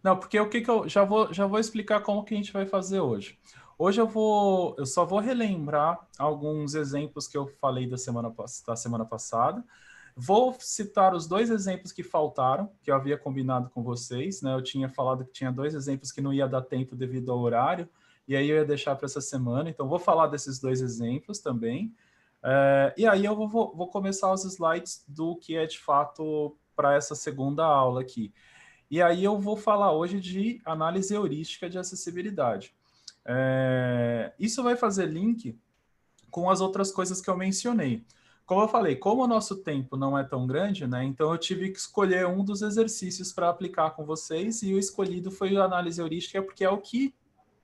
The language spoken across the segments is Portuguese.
Não, porque o que que eu já vou explicar como que a gente vai fazer hoje. Hoje eu só vou relembrar alguns exemplos que eu falei da semana passada. Vou citar os dois exemplos que faltaram, que eu havia combinado com vocês, né? Eu tinha falado que tinha dois exemplos que não ia dar tempo devido ao horário, e aí eu ia deixar para essa semana. Então, vou falar desses dois exemplos também. E aí eu vou começar os slides do que é de fato para essa segunda aula aqui. E aí eu vou falar hoje de análise heurística de acessibilidade. Isso vai fazer link com as outras coisas que eu mencionei. Como eu falei, como o nosso tempo não é tão grande, né? Então eu tive que escolher um dos exercícios para aplicar com vocês, e o escolhido foi a análise heurística, porque é o que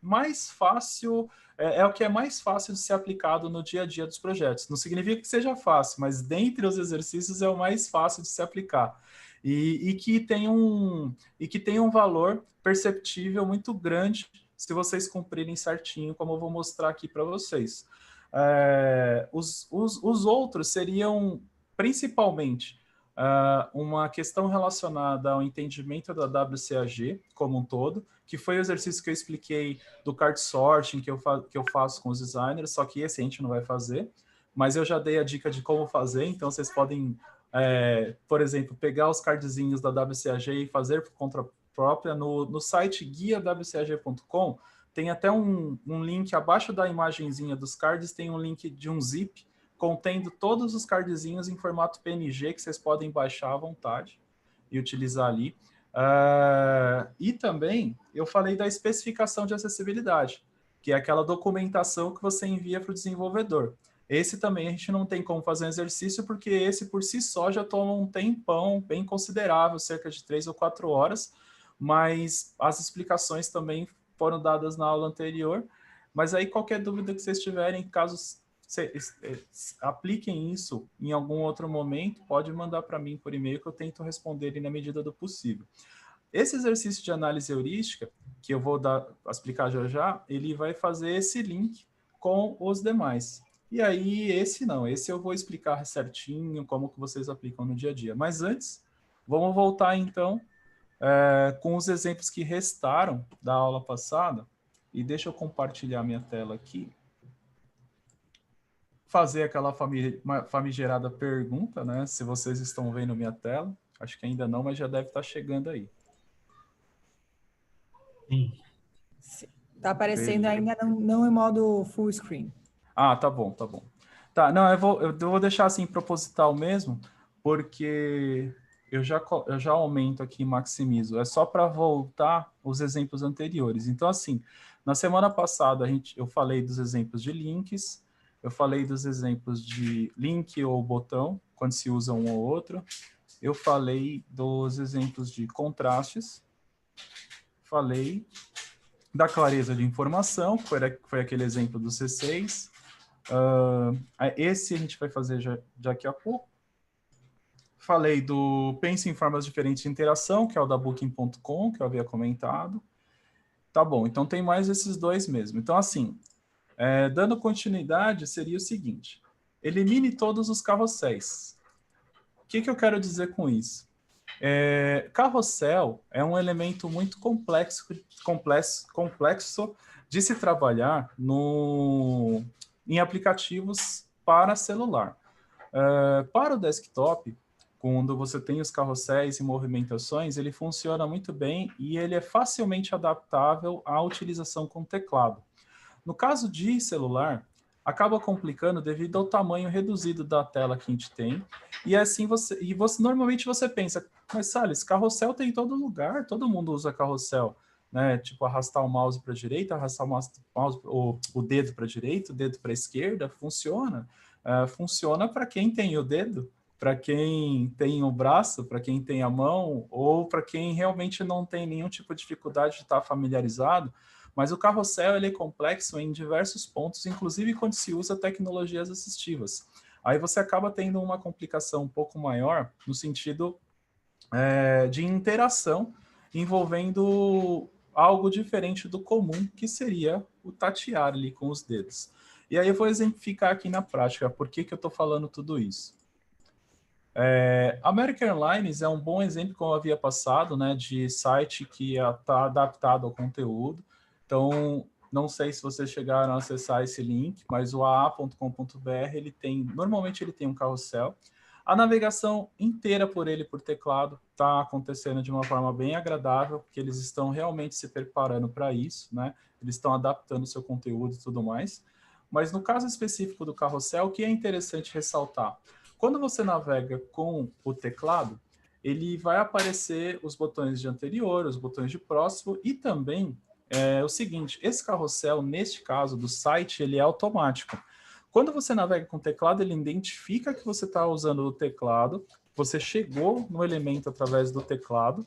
mais fácil, é o que é mais fácil de ser aplicado no dia a dia dos projetos. Não significa que seja fácil, mas dentre os exercícios é o mais fácil de se aplicar. E que tem um valor perceptível muito grande se vocês cumprirem certinho, como eu vou mostrar aqui para vocês. Os outros seriam principalmente uma questão relacionada ao entendimento da WCAG como um todo, que foi o exercício que eu expliquei do card sorting que eu faço com os designers, só que esse a gente não vai fazer, mas eu já dei a dica de como fazer, então vocês podem, por exemplo, pegar os cardzinhos da WCAG e fazer por conta própria no site guiawcag.com. Tem até um link abaixo da imagenzinha dos cards, tem um link de um zip contendo todos os cardzinhos em formato PNG que vocês podem baixar à vontade e utilizar ali. E também eu falei da especificação de acessibilidade, que é aquela documentação que você envia para o desenvolvedor. Esse também a gente não tem como fazer um exercício, porque esse por si só já toma um tempão bem considerável, cerca de 3 ou 4 horas, mas as explicações também foram dadas na aula anterior. Mas aí qualquer dúvida que vocês tiverem, caso apliquem isso em algum outro momento, pode mandar para mim por e-mail que eu tento responder na medida do possível. Esse exercício de análise heurística, que eu vou explicar já já, ele vai fazer esse link com os demais. E aí, esse eu vou explicar certinho como que vocês aplicam no dia a dia. Mas antes, vamos voltar então com os exemplos que restaram da aula passada. E deixa eu compartilhar minha tela aqui. Fazer aquela famigerada pergunta, né? Se vocês estão vendo minha tela. Acho que ainda não, mas já deve estar chegando aí. Sim. Está aparecendo ainda não em modo full screen. Ah, tá bom, tá bom. Tá, não, eu vou deixar assim proposital mesmo, porque eu já aumento aqui e maximizo. É só para voltar os exemplos anteriores. Então, assim, na semana passada eu falei dos exemplos de links, eu falei dos exemplos de link ou botão, quando se usa um ou outro. Eu falei dos exemplos de contrastes, falei da clareza de informação, que foi aquele exemplo do C6. Esse a gente vai fazer já daqui a pouco. Falei do Pense em Formas Diferentes de Interação, que é o da Booking.com, que eu havia comentado. Tá bom, então tem mais esses dois mesmo. Então, assim, dando continuidade, seria o seguinte: elimine todos os carrosséis. O que eu quero dizer com isso? Carrossel é um elemento muito complexo de se trabalhar em aplicativos para celular. Para o desktop, quando você tem os carrosséis e movimentações, ele funciona muito bem e ele é facilmente adaptável à utilização com teclado. No caso de celular, acaba complicando devido ao tamanho reduzido da tela que a gente tem. E assim normalmente você pensa, mas Salles, carrossel tem em todo lugar, todo mundo usa carrossel, né? Tipo, arrastar o mouse para a direita, arrastar o dedo para a direita, o dedo para a esquerda, funciona. Funciona para quem tem o dedo, para quem tem o braço, para quem tem a mão, ou para quem realmente não tem nenhum tipo de dificuldade de estar familiarizado. Mas o carrossel ele é complexo em diversos pontos, inclusive quando se usa tecnologias assistivas. Aí você acaba tendo uma complicação um pouco maior no sentido de interação envolvendo algo diferente do comum, que seria o tatear ali com os dedos. E aí eu vou exemplificar aqui na prática por que eu estou falando tudo isso. American Airlines é um bom exemplo, como eu havia passado, né, de site que está adaptado ao conteúdo. Então, não sei se vocês chegaram a acessar esse link, mas o aa.com.br, normalmente ele tem um carrossel. A navegação inteira por teclado está acontecendo de uma forma bem agradável, porque eles estão realmente se preparando para isso, né? Eles estão adaptando o seu conteúdo e tudo mais. Mas no caso específico do carrossel, o que é interessante ressaltar? Quando você navega com o teclado, ele vai aparecer os botões de anterior, os botões de próximo e também o seguinte, esse carrossel, neste caso do site, ele é automático. Quando você navega com o teclado, ele identifica que você está usando o teclado, você chegou no elemento através do teclado,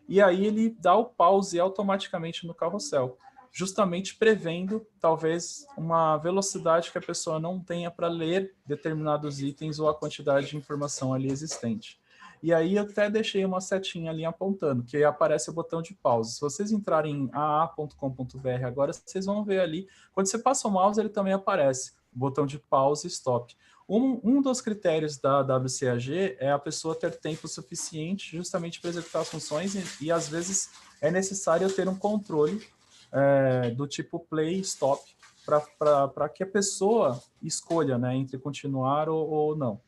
e aí ele dá o pause automaticamente no carrossel, justamente prevendo, talvez, uma velocidade que a pessoa não tenha para ler determinados itens ou a quantidade de informação ali existente. E aí eu até deixei uma setinha ali apontando, que aí aparece o botão de pause. Se vocês entrarem em aa.com.br agora, vocês vão ver ali, quando você passa o mouse, ele também aparece, o botão de pause e stop. Um dos critérios da WCAG é a pessoa ter tempo suficiente justamente para executar as funções e às vezes é necessário ter um controle do tipo play stop para que a pessoa escolha, né, entre continuar ou não.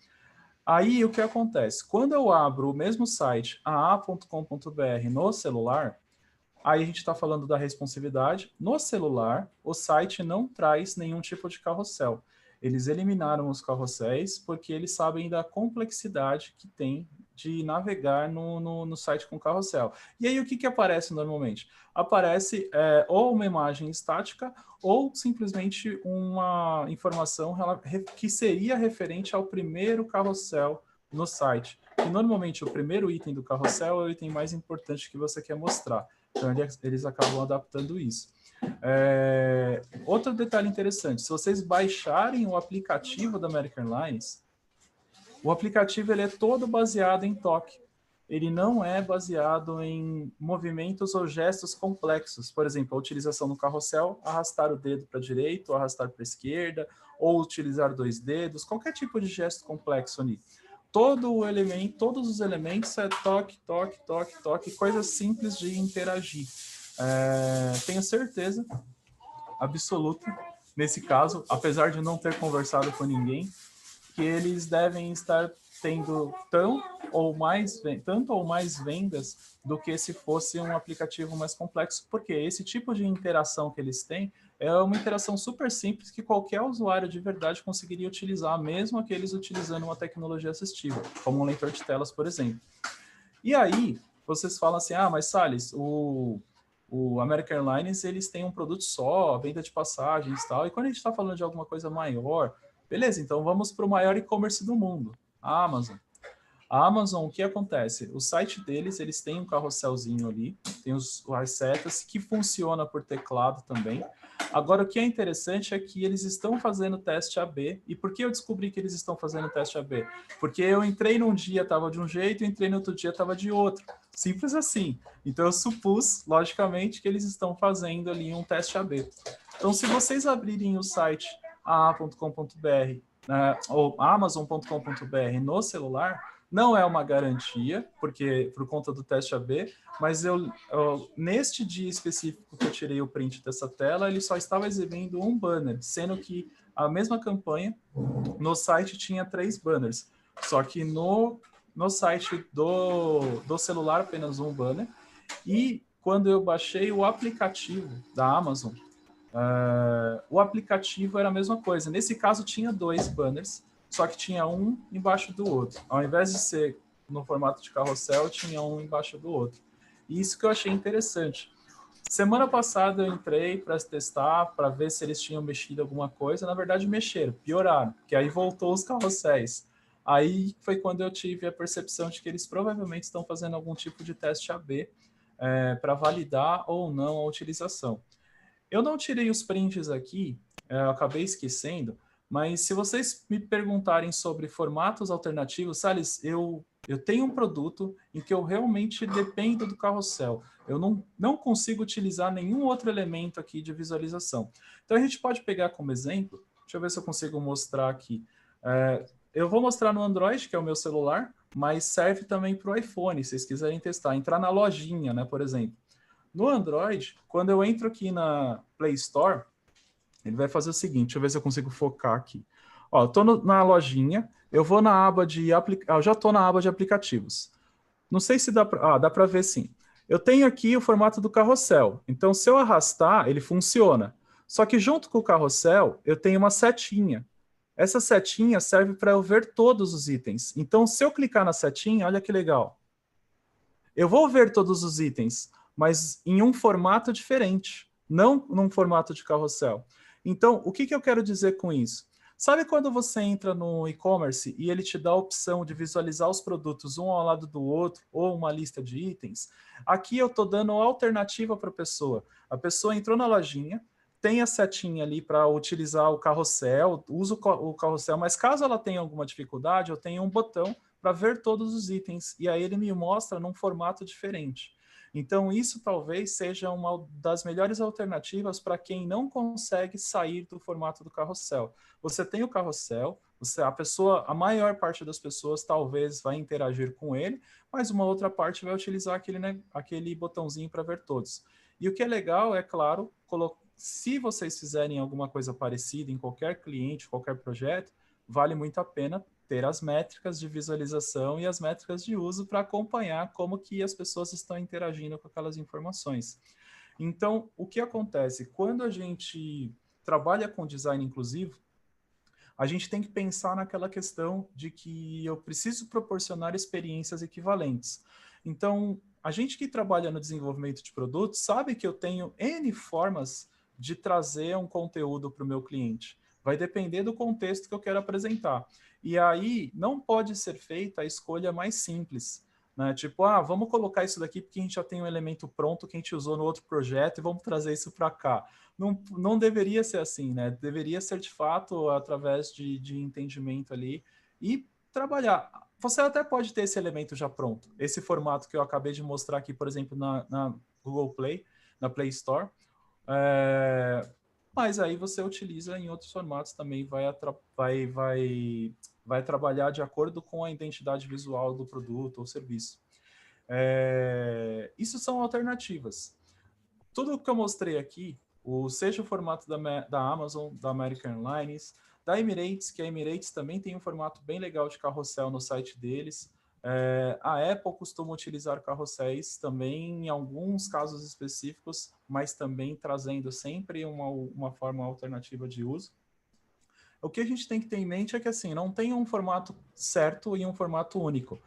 Aí o que acontece? Quando eu abro o mesmo site, aa.com.br, no celular, aí a gente está falando da responsividade. No celular, o site não traz nenhum tipo de carrossel. Eles eliminaram os carrosséis porque eles sabem da complexidade que tem de navegar no site com carrossel. E aí o que aparece normalmente? Aparece ou uma imagem estática ou simplesmente uma informação que seria referente ao primeiro carrossel no site. E normalmente o primeiro item do carrossel é o item mais importante que você quer mostrar. Então, eles acabam adaptando isso. Outro detalhe interessante, se vocês baixarem o aplicativo da American Airlines, o aplicativo ele é todo baseado em toque. Ele não é baseado em movimentos ou gestos complexos. Por exemplo, a utilização no carrossel, arrastar o dedo para a direita, ou arrastar para a esquerda, ou utilizar 2 dedos, qualquer tipo de gesto complexo ali. Todos os elementos é toque, toque, toque, toque, coisas simples de interagir. Tenho certeza absoluta, nesse caso, apesar de não ter conversado com ninguém, que eles devem estar tendo tanto ou mais vendas do que se fosse um aplicativo mais complexo, porque esse tipo de interação que eles têm é uma interação super simples que qualquer usuário de verdade conseguiria utilizar, mesmo aqueles utilizando uma tecnologia assistiva, como um leitor de telas, por exemplo. E aí, vocês falam assim, mas Salles, o American Airlines, eles têm um produto só, venda de passagens e tal, e quando a gente está falando de alguma coisa maior, beleza, então vamos para o maior e-commerce do mundo, a Amazon. A Amazon, o que acontece? O site deles, eles têm um carrosselzinho ali, tem as setas, que funciona por teclado também. Agora, o que é interessante é que eles estão fazendo teste AB. E por que eu descobri que eles estão fazendo teste AB? Porque eu entrei num dia, estava de um jeito, entrei no outro dia, estava de outro. Simples assim. Então, eu supus, logicamente, que eles estão fazendo ali um teste AB. Então, se vocês abrirem o site aa.com.br ou amazon.com.br no celular, não é uma garantia, porque por conta do teste AB, mas neste dia específico que eu tirei o print dessa tela, ele só estava exibindo um banner, sendo que a mesma campanha no site tinha 3 banners, só que no site do celular apenas um banner, e quando eu baixei o aplicativo da Amazon, o aplicativo era a mesma coisa. Nesse caso tinha 2 banners, só que tinha um embaixo do outro. Ao invés de ser no formato de carrossel, tinha um embaixo do outro. E isso que eu achei interessante. Semana passada eu entrei para testar, para ver se eles tinham mexido alguma coisa. Na verdade, mexeram, pioraram, porque aí voltou os carrosséis. Aí foi quando eu tive a percepção de que eles provavelmente estão fazendo algum tipo de teste AB para validar ou não a utilização. Eu não tirei os prints aqui, eu acabei esquecendo, mas se vocês me perguntarem sobre formatos alternativos, Salles, eu tenho um produto em que eu realmente dependo do carrossel. Eu não consigo utilizar nenhum outro elemento aqui de visualização. Então, a gente pode pegar como exemplo, deixa eu ver se eu consigo mostrar aqui. Eu vou mostrar no Android, que é o meu celular, mas serve também para o iPhone, se vocês quiserem testar. Entrar na lojinha, né, por exemplo. No Android, quando eu entro aqui na Play Store, ele vai fazer o seguinte, deixa eu ver se eu consigo focar aqui. Ó, eu tô na lojinha, eu vou na aba de eu já estou na aba de aplicativos. Não sei se dá para... dá para ver sim. Eu tenho aqui o formato do carrossel. Então, se eu arrastar, ele funciona. Só que junto com o carrossel, eu tenho uma setinha. Essa setinha serve para eu ver todos os itens. Então, se eu clicar na setinha, olha que legal. Eu vou ver todos os itens, mas em um formato diferente, não num formato de carrossel. Então, o que eu quero dizer com isso? Sabe quando você entra no e-commerce e ele te dá a opção de visualizar os produtos um ao lado do outro ou uma lista de itens? Aqui eu estou dando alternativa para a pessoa. A pessoa entrou na lojinha, tem a setinha ali para utilizar o carrossel, usa o carrossel, mas caso ela tenha alguma dificuldade, eu tenho um botão para ver todos os itens, e aí ele me mostra num formato diferente. Então, isso talvez seja uma das melhores alternativas para quem não consegue sair do formato do carrossel. Você tem o carrossel, a maior parte das pessoas talvez vai interagir com ele, mas uma outra parte vai utilizar aquele botãozinho para ver todos. E o que é legal, é claro, se vocês fizerem alguma coisa parecida em qualquer cliente, qualquer projeto, vale muito a pena ter as métricas de visualização e as métricas de uso para acompanhar como que as pessoas estão interagindo com aquelas informações. Então, o que acontece? Quando a gente trabalha com design inclusivo, a gente tem que pensar naquela questão de que eu preciso proporcionar experiências equivalentes. Então, a gente que trabalha no desenvolvimento de produtos sabe que eu tenho N formas de trazer um conteúdo para o meu cliente. Vai depender do contexto que eu quero apresentar. E aí, não pode ser feita a escolha mais simples, né? Tipo, vamos colocar isso daqui porque a gente já tem um elemento pronto que a gente usou no outro projeto e vamos trazer isso para cá. Não deveria ser assim, né? Deveria ser, de fato, através de entendimento ali e trabalhar. Você até pode ter esse elemento já pronto. Esse formato que eu acabei de mostrar aqui, por exemplo, na Google Play, na Play Store. Mas aí você utiliza em outros formatos também, vai trabalhar de acordo com a identidade visual do produto ou serviço. Isso são alternativas. Tudo o que eu mostrei aqui, seja o formato da Amazon, da American Airlines, da Emirates, que a Emirates também tem um formato bem legal de carrossel no site deles. A Apple costuma utilizar carrosséis também em alguns casos específicos, mas também trazendo sempre uma forma alternativa de uso. O que a gente tem que ter em mente é que assim, não tem um formato certo e um formato único.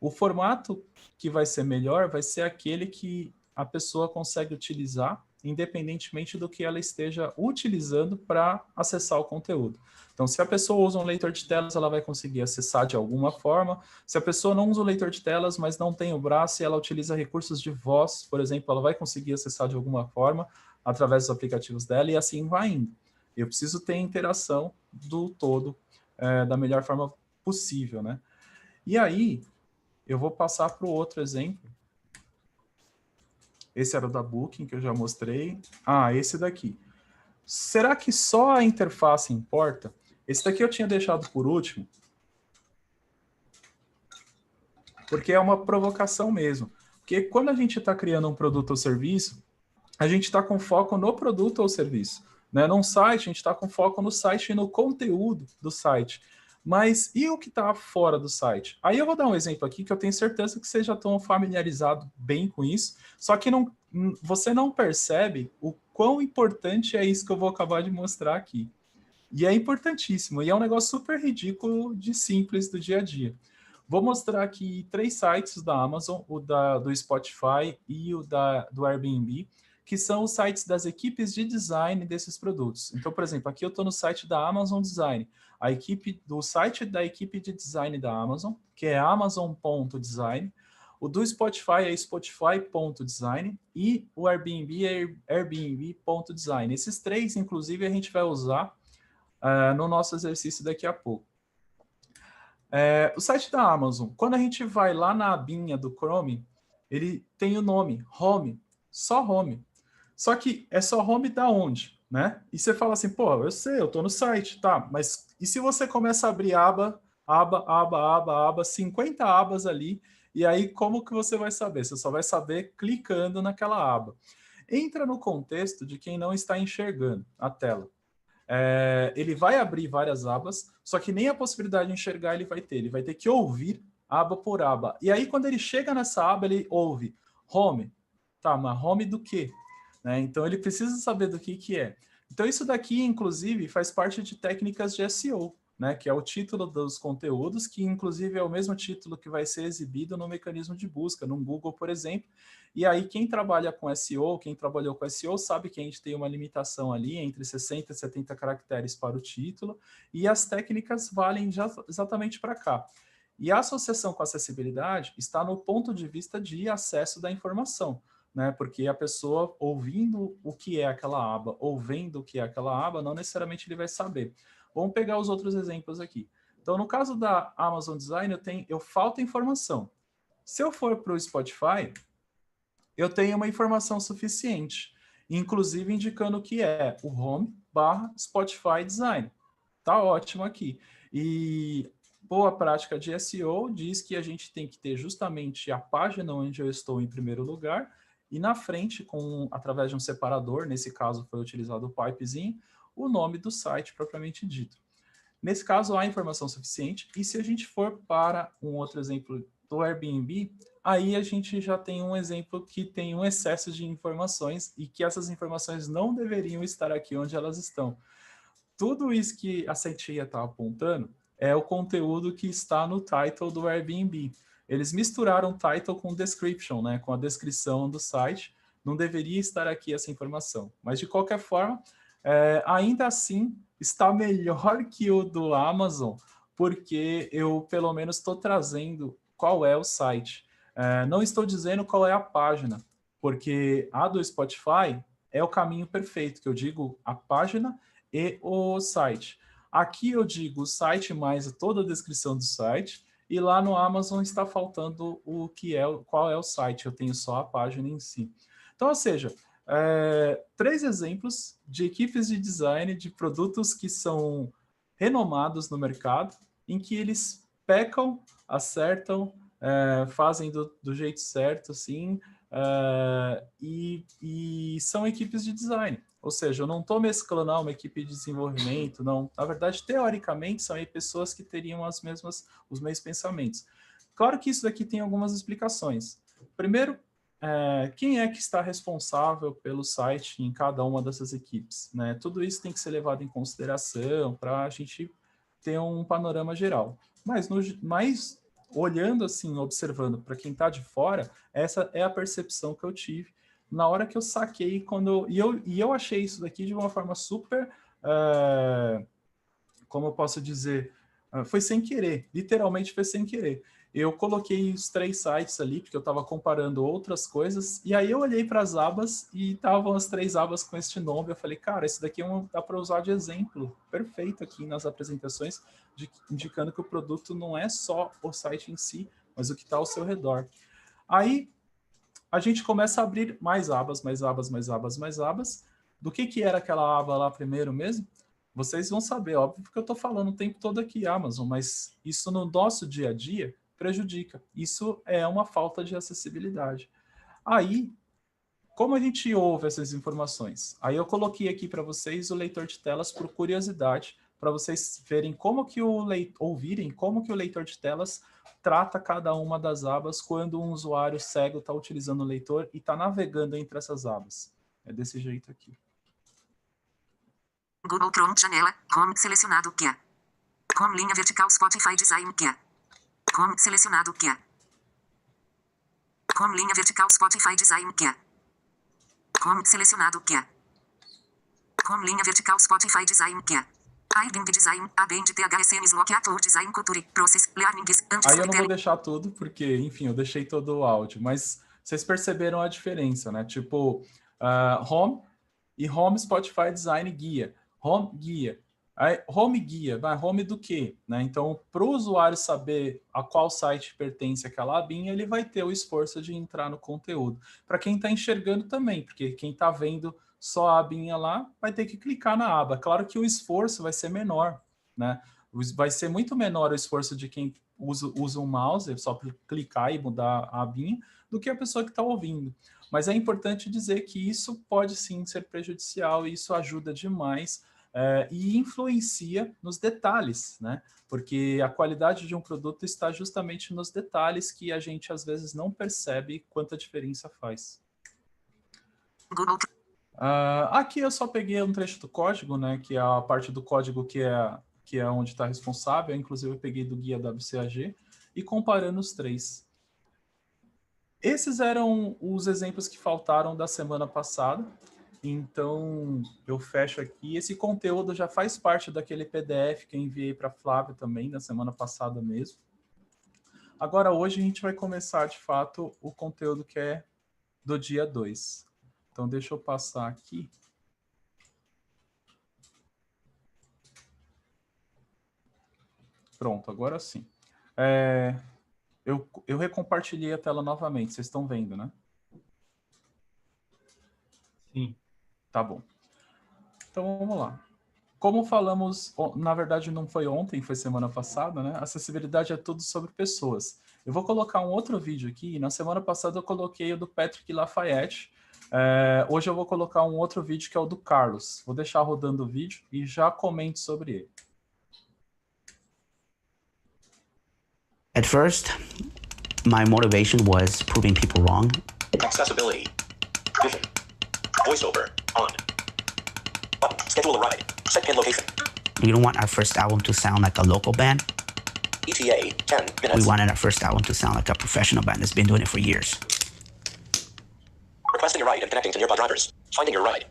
O formato que vai ser melhor vai ser aquele que a pessoa consegue utilizar, independentemente do que ela esteja utilizando para acessar o conteúdo. Então, se a pessoa usa um leitor de telas, ela vai conseguir acessar de alguma forma. Se a pessoa não usa o leitor de telas, mas não tem o braço e ela utiliza recursos de voz, por exemplo, ela vai conseguir acessar de alguma forma através dos aplicativos dela e assim vai indo. Eu preciso ter interação do todo da melhor forma possível, né? E aí, eu vou passar para o outro exemplo. Esse era o da Booking, que eu já mostrei. Esse daqui. Será que só a interface importa? Esse daqui eu tinha deixado por último, porque é uma provocação mesmo. Porque quando a gente está criando um produto ou serviço, a gente está com foco no produto ou serviço. Né? Num site, a gente está com foco no site e no conteúdo do site. Mas e o que está fora do site? Aí eu vou dar um exemplo aqui que eu tenho certeza que vocês já estão familiarizados bem com isso, só que você não percebe o quão importante é isso que eu vou acabar de mostrar aqui. E é importantíssimo, e é um negócio super ridículo de simples do dia a dia. Vou mostrar aqui 3 sites da Amazon, do Spotify e do Airbnb, que são os sites das equipes de design desses produtos. Então, por exemplo, aqui eu estou no site da Amazon Design, do site da equipe de design da Amazon, que é amazon.design, o do Spotify é spotify.design e o Airbnb é airbnb.design. Esses 3, inclusive, a gente vai usar no nosso exercício daqui a pouco. O site da Amazon, quando a gente vai lá na abinha do Chrome, ele tem o nome, Home, só Home. Só que é só Home da onde, né? E você fala assim, pô, eu sei, eu tô no site, tá, mas e se você começa a abrir aba aba, 50 abas ali, e aí como que você vai saber? Você só vai saber clicando naquela aba. Entra no contexto de quem não está enxergando a tela. Ele vai abrir várias abas, só que nem a possibilidade de enxergar ele vai ter que ouvir aba por aba. E aí, quando ele chega nessa aba, ele ouve home. Tá, mas home do quê? Né? Então, ele precisa saber do que é. Então, isso daqui, inclusive, faz parte de técnicas de SEO, né? Que é o título dos conteúdos, que, inclusive, é o mesmo título que vai ser exibido no mecanismo de busca, no Google, por exemplo. E aí, quem trabalha com SEO, quem trabalhou com SEO, sabe que a gente tem uma limitação ali entre 60 e 70 caracteres para o título, e as técnicas valem exatamente para cá. E a associação com a acessibilidade está no ponto de vista de acesso da informação, né? Porque a pessoa ouvindo o que é aquela aba, ou vendo o que é aquela aba, não necessariamente ele vai saber. Vamos pegar os outros exemplos aqui. Então, no caso da Amazon Design, eu falta informação. Se eu for para o Spotify, eu tenho uma informação suficiente, inclusive indicando que é o home/Spotify Design. Tá ótimo aqui. E boa prática de SEO diz que a gente tem que ter justamente a página onde eu estou em primeiro lugar e na frente, através de um separador, nesse caso foi utilizado o pipezinho, o nome do site propriamente dito. Nesse caso, há informação suficiente. E se a gente for para um outro exemplo do Airbnb, aí a gente já tem um exemplo que tem um excesso de informações e que essas informações não deveriam estar aqui onde elas estão. Tudo isso que a Setia está apontando é o conteúdo que está no title do Airbnb. Eles misturaram title com description, né, com a descrição do site. Não deveria estar aqui essa informação. Mas, de qualquer forma, ainda assim, está melhor que o do Amazon, porque eu, pelo menos, estou trazendo qual é o site. Não estou dizendo qual é a página, porque a do Spotify é o caminho perfeito, que eu digo a página e o site. Aqui eu digo o site mais toda a descrição do site, e lá no Amazon está faltando qual é o site, eu tenho só a página em si. Então, ou seja, 3 exemplos de equipes de design de produtos que são renomados no mercado, em que eles pecam, acertam, fazem do jeito certo, assim, e são equipes de design. Ou seja, eu não estou mesclando uma equipe de desenvolvimento, não. Na verdade, teoricamente, são aí pessoas que teriam os mesmos pensamentos. Claro que isso daqui tem algumas explicações. Primeiro, quem é que está responsável pelo site em cada uma dessas equipes, né? Tudo isso tem que ser levado em consideração para a gente ter um panorama geral. Mas olhando assim, observando para quem está de fora, essa é a percepção que eu tive na hora que eu saquei, e eu achei isso daqui de uma forma super, como eu posso dizer, foi sem querer, literalmente foi sem querer. Eu coloquei os 3 sites ali, porque eu estava comparando outras coisas, e aí eu olhei para as abas e estavam as 3 abas com este nome. Eu falei, cara, esse daqui dá para usar de exemplo perfeito aqui nas apresentações, indicando que o produto não é só o site em si, mas o que está ao seu redor. Aí a gente começa a abrir mais abas, mais abas, mais abas, mais abas. Do que era aquela aba lá primeiro mesmo? Vocês vão saber, óbvio, porque eu estou falando o tempo todo aqui Amazon, mas isso no nosso dia a dia prejudica. Isso é uma falta de acessibilidade. Aí, como a gente ouve essas informações? Aí eu coloquei aqui para vocês o leitor de telas por curiosidade, para vocês verem ouvirem como que o leitor de telas trata cada uma das abas quando um usuário cego está utilizando o leitor e está navegando entre essas abas. É desse jeito aqui. Google Chrome, janela, Home, selecionado, Kia. Home, linha vertical, Spotify Design, Kia. Home, selecionado, Kia. Home, linha vertical, Spotify Design, Kia. Home, selecionado, Kia. Home, linha vertical, Spotify Design, Kia. Airbnb Design, Abend, THSN, Slock, Ator Design, Culture, Process, Learnings, Aí eu não vou deixar tudo, porque, enfim, eu deixei todo o áudio, mas vocês perceberam a diferença, né? Tipo, Home e Home Spotify Design Guia. Home Guia. Aí, Home Guia, vai Home do quê? Né? Então, para o usuário saber a qual site pertence aquela abinha, ele vai ter o esforço de entrar no conteúdo. Para quem está enxergando também, porque quem está vendo só a abinha lá, vai ter que clicar na aba. Claro que o esforço vai ser menor, né? Vai ser muito menor o esforço de quem usa um mouse, é só clicar e mudar a abinha, do que a pessoa que está ouvindo. Mas é importante dizer que isso pode sim ser prejudicial e isso ajuda demais e influencia nos detalhes, né? Porque a qualidade de um produto está justamente nos detalhes que a gente às vezes não percebe quanta diferença faz. Aqui eu só peguei um trecho do código, né? Que é a parte do código que é onde está responsável. Inclusive eu peguei do guia WCAG e comparando os três. Esses eram os exemplos que faltaram da semana passada. Então, eu fecho aqui. Esse conteúdo já faz parte daquele PDF que eu enviei para a Flávia também, na semana passada mesmo. Agora, hoje, a gente vai começar, de fato, o conteúdo que é do dia 2. Então, deixa eu passar aqui. Pronto, agora sim. Eu recompartilhei a tela novamente, vocês estão vendo, né? Sim. Tá bom. Então, vamos lá. Como falamos, na verdade não foi ontem, foi semana passada, né? Acessibilidade é tudo sobre pessoas. Eu vou colocar um outro vídeo aqui. Na semana passada eu coloquei o do Patrick Lafayette. Hoje eu vou colocar um outro vídeo que é o do Carlos. Vou deixar rodando o vídeo e já comente sobre ele. At first, my motivation was proving people wrong. Accessibility. Vision. VoiceOver. On. Button. Schedule a ride. Set pin location. We don't want our first album to sound like a local band. ETA. 10 We minutes. wanted our first album to sound like a professional band that's been doing it for years. Requesting a ride and connecting to nearby drivers. Finding your ride.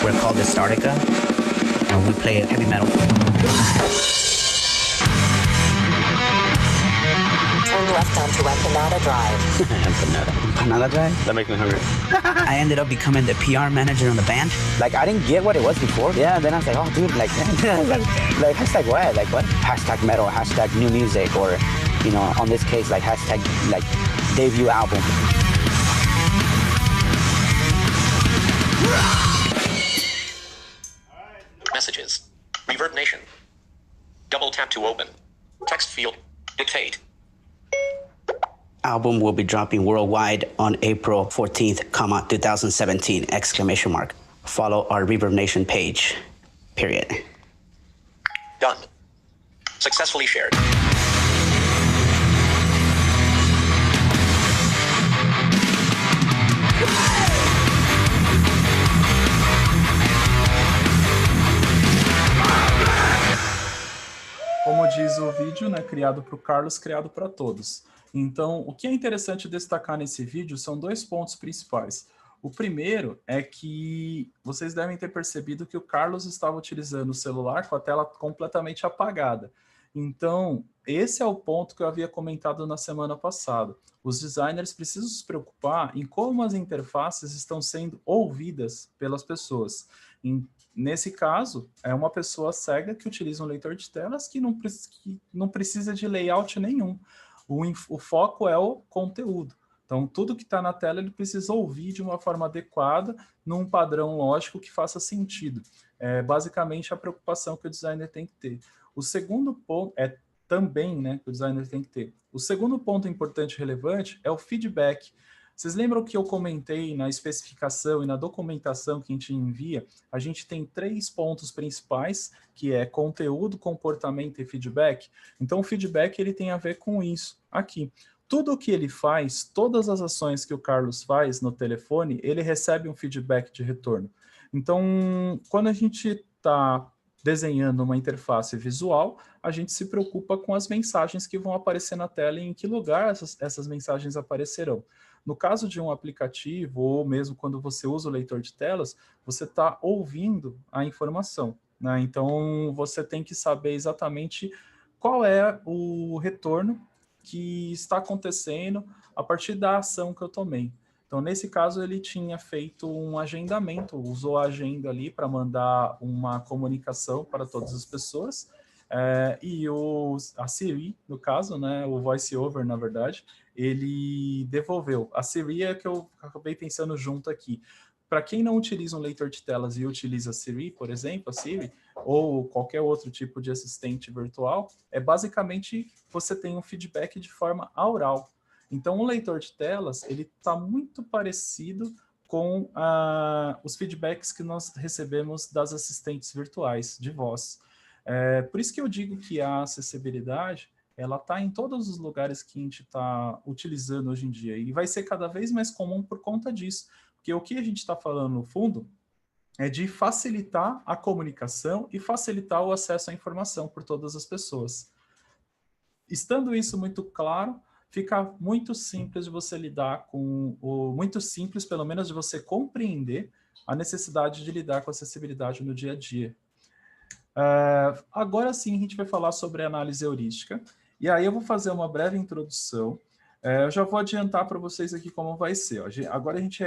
We're called Astartica, and we play heavy metal. Turn left onto Empanada Drive. Empanada Drive? That makes me hungry. I ended up becoming the PR manager on the band. Like, I didn't get what it was before. Yeah, then I was like, oh, dude, like hashtag what? Like, what? Hashtag metal, hashtag new music, or, you know, on this case, like, hashtag, like, debut album. Messages. Reverb Nation. Double tap to open. Text field. Dictate. Album will be dropping worldwide on April 14th, 2017, exclamation mark. Follow our Reverb Nation page, period. Done. Successfully shared. Como diz o vídeo, né, criado para o Carlos, criado para todos. Então, o que é interessante destacar nesse vídeo são dois pontos principais. O primeiro é que vocês devem ter percebido que o Carlos estava utilizando o celular com a tela completamente apagada. Então, esse é o ponto que eu havia comentado na semana passada. Os designers precisam se preocupar em como as interfaces estão sendo ouvidas pelas pessoas. Nesse caso, é uma pessoa cega que utiliza um leitor de telas que não precisa de layout nenhum. O foco é o conteúdo. Então, tudo que está na tela ele precisa ouvir de uma forma adequada, num padrão lógico que faça sentido. É basicamente a preocupação que o designer tem que ter. O segundo ponto também, né, que o designer tem que ter. O segundo ponto importante e relevante é o feedback. Vocês lembram que eu comentei na especificação e na documentação que a gente envia? A gente tem 3 pontos principais, que é conteúdo, comportamento e feedback. Então, o feedback ele tem a ver com isso aqui. Tudo o que ele faz, todas as ações que o Carlos faz no telefone, ele recebe um feedback de retorno. Então, quando a gente está desenhando uma interface visual, a gente se preocupa com as mensagens que vão aparecer na tela e em que lugar essas mensagens aparecerão. No caso de um aplicativo, ou mesmo quando você usa o leitor de telas, você está ouvindo a informação, né? Então, você tem que saber exatamente qual é o retorno que está acontecendo a partir da ação que eu tomei. Então, nesse caso, ele tinha feito um agendamento, usou a agenda ali para mandar uma comunicação para todas as pessoas, e a Siri, no caso, né, o VoiceOver, na verdade, ele devolveu. A Siri é que eu acabei pensando junto aqui. para quem não utiliza um leitor de telas e utiliza a Siri, por exemplo, a Siri, ou qualquer outro tipo de assistente virtual, é basicamente você tem um feedback de forma oral. Então, o leitor de telas, ele está muito parecido com os feedbacks que nós recebemos das assistentes virtuais de voz. Por isso que eu digo que a acessibilidade, ela está em todos os lugares que a gente está utilizando hoje em dia, e vai ser cada vez mais comum por conta disso, porque o que a gente está falando, no fundo, é de facilitar a comunicação e facilitar o acesso à informação por todas as pessoas. Estando isso muito claro, fica muito simples de você lidar com muito simples, pelo menos, de você compreender a necessidade de lidar com a acessibilidade no dia a dia. Agora sim, a gente vai falar sobre análise heurística, e aí eu vou fazer uma breve introdução. Eu já vou adiantar para vocês aqui como vai ser. Agora a gente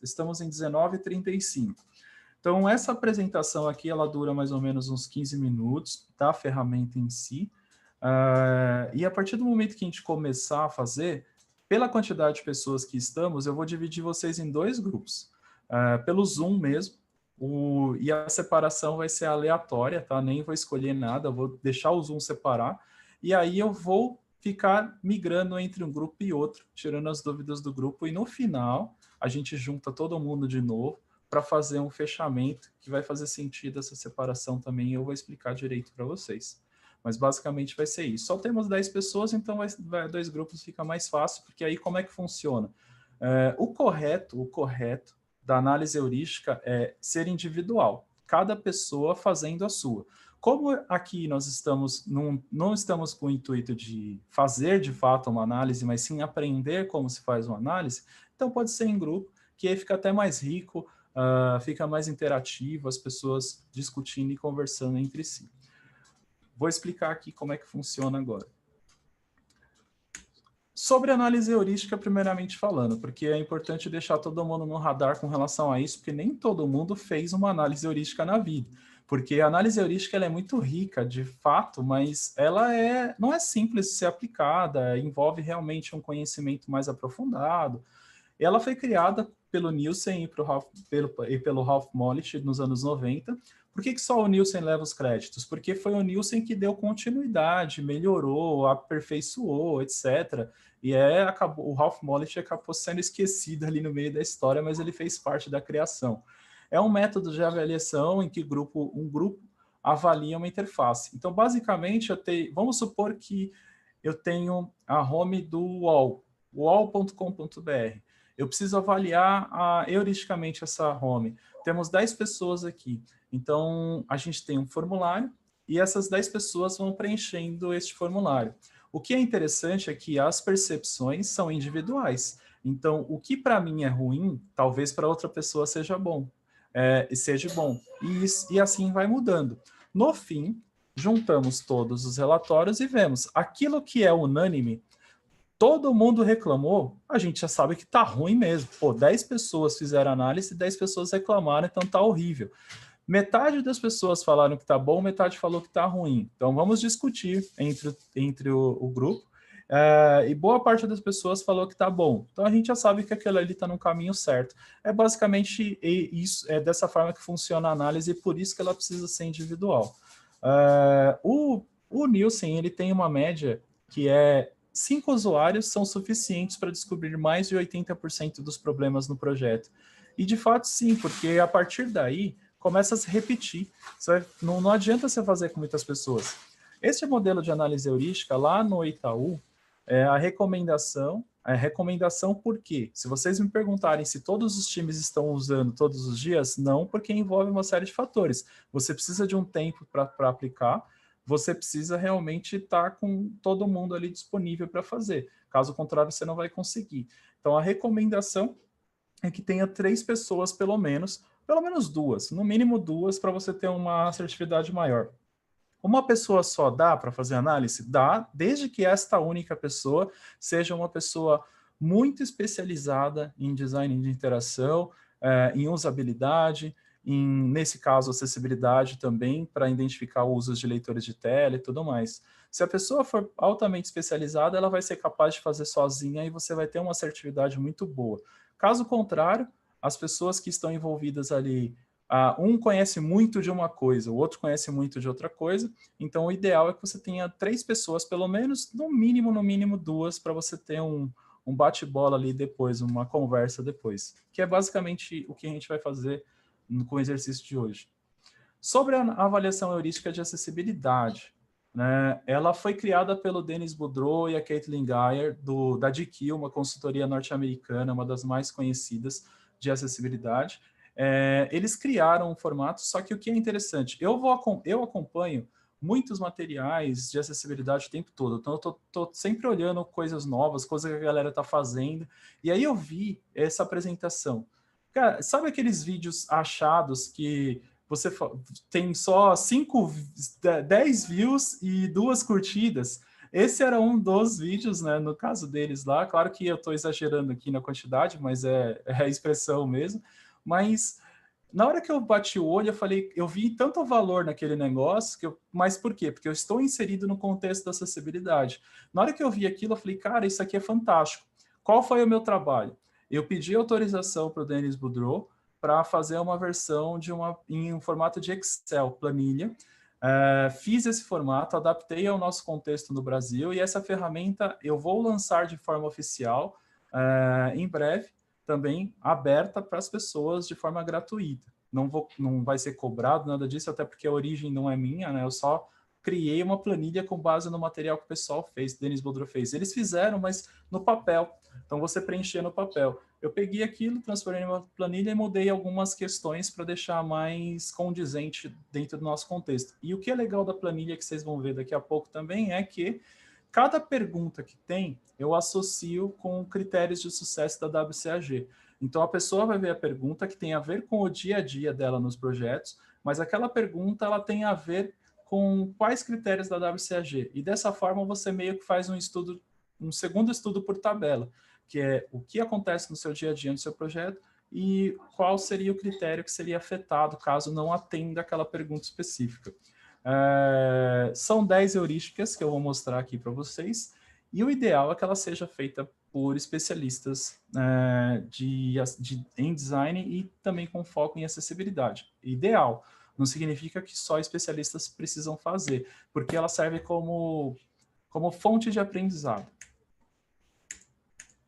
estamos em 19h35. Então, essa apresentação aqui, ela dura mais ou menos uns 15 minutos, da ferramenta em si. E a partir do momento que a gente começar a fazer, pela quantidade de pessoas que estamos, eu vou dividir vocês em 2 grupos. Pelo Zoom mesmo, e a separação vai ser aleatória, tá? Nem vou escolher nada, eu vou deixar o Zoom separar, e aí eu vou ficar migrando entre um grupo e outro, tirando as dúvidas do grupo, e no final, a gente junta todo mundo de novo, para fazer um fechamento que vai fazer sentido essa separação também, e eu vou explicar direito para vocês. Mas basicamente vai ser isso. Só temos 10 pessoas, então 2 grupos fica mais fácil, porque aí como é que funciona? O correto da análise heurística é ser individual, cada pessoa fazendo a sua. Como aqui nós não estamos com o intuito de fazer de fato uma análise, mas sim aprender como se faz uma análise, então pode ser em grupo, que aí fica até mais rico, fica mais interativo, as pessoas discutindo e conversando entre si. Vou explicar aqui como é que funciona agora. Sobre análise heurística, primeiramente falando, porque é importante deixar todo mundo no radar com relação a isso, porque nem todo mundo fez uma análise heurística na vida. Porque a análise heurística ela é muito rica, de fato, mas ela não é simples de ser aplicada, envolve realmente um conhecimento mais aprofundado. Ela foi criada pelo Nielsen e pelo Ralph Molich nos anos 90. Por que só o Nielsen leva os créditos? Porque foi o Nielsen que deu continuidade, melhorou, aperfeiçoou, etc. E o Ralph Molich acabou sendo esquecido ali no meio da história, mas ele fez parte da criação. É um método de avaliação em que um grupo avalia uma interface. Então, basicamente, vamos supor que eu tenho a home do UOL, uol.com.br. Eu preciso avaliar heuristicamente essa home. Temos 10 pessoas aqui. Então, a gente tem um formulário e essas 10 pessoas vão preenchendo este formulário. O que é interessante é que as percepções são individuais. Então, o que para mim é ruim, talvez para outra pessoa seja bom. E assim vai mudando. No fim, juntamos todos os relatórios e vemos aquilo que é unânime. Todo mundo reclamou, a gente já sabe que tá ruim mesmo. 10 pessoas fizeram análise, 10 pessoas reclamaram, então tá horrível. Metade das pessoas falaram que tá bom, metade falou que tá ruim. Então vamos discutir entre o grupo. E boa parte das pessoas falou que tá bom. Então a gente já sabe que aquilo ali tá no caminho certo. É basicamente isso, é dessa forma que funciona a análise e por isso que ela precisa ser individual. O Nielsen, ele tem uma média que 5 usuários são suficientes para descobrir mais de 80% dos problemas no projeto. E de fato sim, porque a partir daí começa a se repetir. Não adianta você fazer com muitas pessoas. Este modelo de análise heurística lá no Itaú, a recomendação por quê? Se vocês me perguntarem se todos os times estão usando todos os dias, não, porque envolve uma série de fatores. Você precisa de um tempo para aplicar, você precisa realmente estar com todo mundo ali disponível para fazer. Caso contrário, você não vai conseguir. Então, a recomendação é que tenha 3 pessoas, pelo menos 2, no mínimo 2, para você ter uma assertividade maior. Uma pessoa só dá para fazer análise? Dá, desde que esta única pessoa seja uma pessoa muito especializada em design de interação, em usabilidade, nesse caso, acessibilidade também, para identificar usos de leitores de tela e tudo mais. Se a pessoa for altamente especializada, ela vai ser capaz de fazer sozinha e você vai ter uma assertividade muito boa. Caso contrário, as pessoas que estão envolvidas ali, um conhece muito de uma coisa, o outro conhece muito de outra coisa, então o ideal é que você tenha 3 pessoas, pelo menos, no mínimo 2, para você ter um bate-bola ali depois, uma conversa depois, que é basicamente o que a gente vai fazer com o exercício de hoje. Sobre a avaliação heurística de acessibilidade, né, ela foi criada pelo Dennis Boudreau e a Caitlin Geyer, da GQ, uma consultoria norte-americana, uma das mais conhecidas de acessibilidade. Eles criaram um formato, só que o que é interessante, eu acompanho muitos materiais de acessibilidade o tempo todo, então eu tô sempre olhando coisas novas, coisas que a galera está fazendo, e aí eu vi essa apresentação. Cara, sabe aqueles vídeos achados que você tem só 10 views e 2 curtidas? Esse era um dos vídeos, né, no caso deles lá. Claro que eu estou exagerando aqui na quantidade, mas é a expressão mesmo. Mas na hora que eu bati o olho, eu vi tanto valor naquele negócio, mas por quê? Porque eu estou inserido no contexto da acessibilidade. Na hora que eu vi aquilo, eu falei, cara, isso aqui é fantástico. Qual foi o meu trabalho? Eu pedi autorização para o Dennis Boudreau para fazer uma versão em um formato de Excel, planilha. Fiz esse formato, adaptei ao nosso contexto no Brasil, e essa ferramenta eu vou lançar de forma oficial em breve, também aberta para as pessoas de forma gratuita. Não vai ser cobrado nada disso, até porque a origem não é minha, né? Eu só criei uma planilha com base no material que o pessoal fez, Dennis Boudreau fez. Eles fizeram, mas no papel. Então, você preencher no papel. Eu peguei aquilo, transformei em uma planilha e mudei algumas questões para deixar mais condizente dentro do nosso contexto. E o que é legal da planilha, que vocês vão ver daqui a pouco também, é que cada pergunta que tem, eu associo com critérios de sucesso da WCAG. Então, a pessoa vai ver a pergunta que tem a ver com o dia a dia dela nos projetos, mas aquela pergunta ela tem a ver com quais critérios da WCAG. E dessa forma, você meio que faz um segundo estudo por tabela, que é o que acontece no seu dia a dia no seu projeto e qual seria o critério que seria afetado caso não atenda aquela pergunta específica. São 10 heurísticas que eu vou mostrar aqui para vocês, e o ideal é que ela seja feita por especialistas em design e também com foco em acessibilidade. Ideal, não significa que só especialistas precisam fazer, porque ela serve como fonte de aprendizado.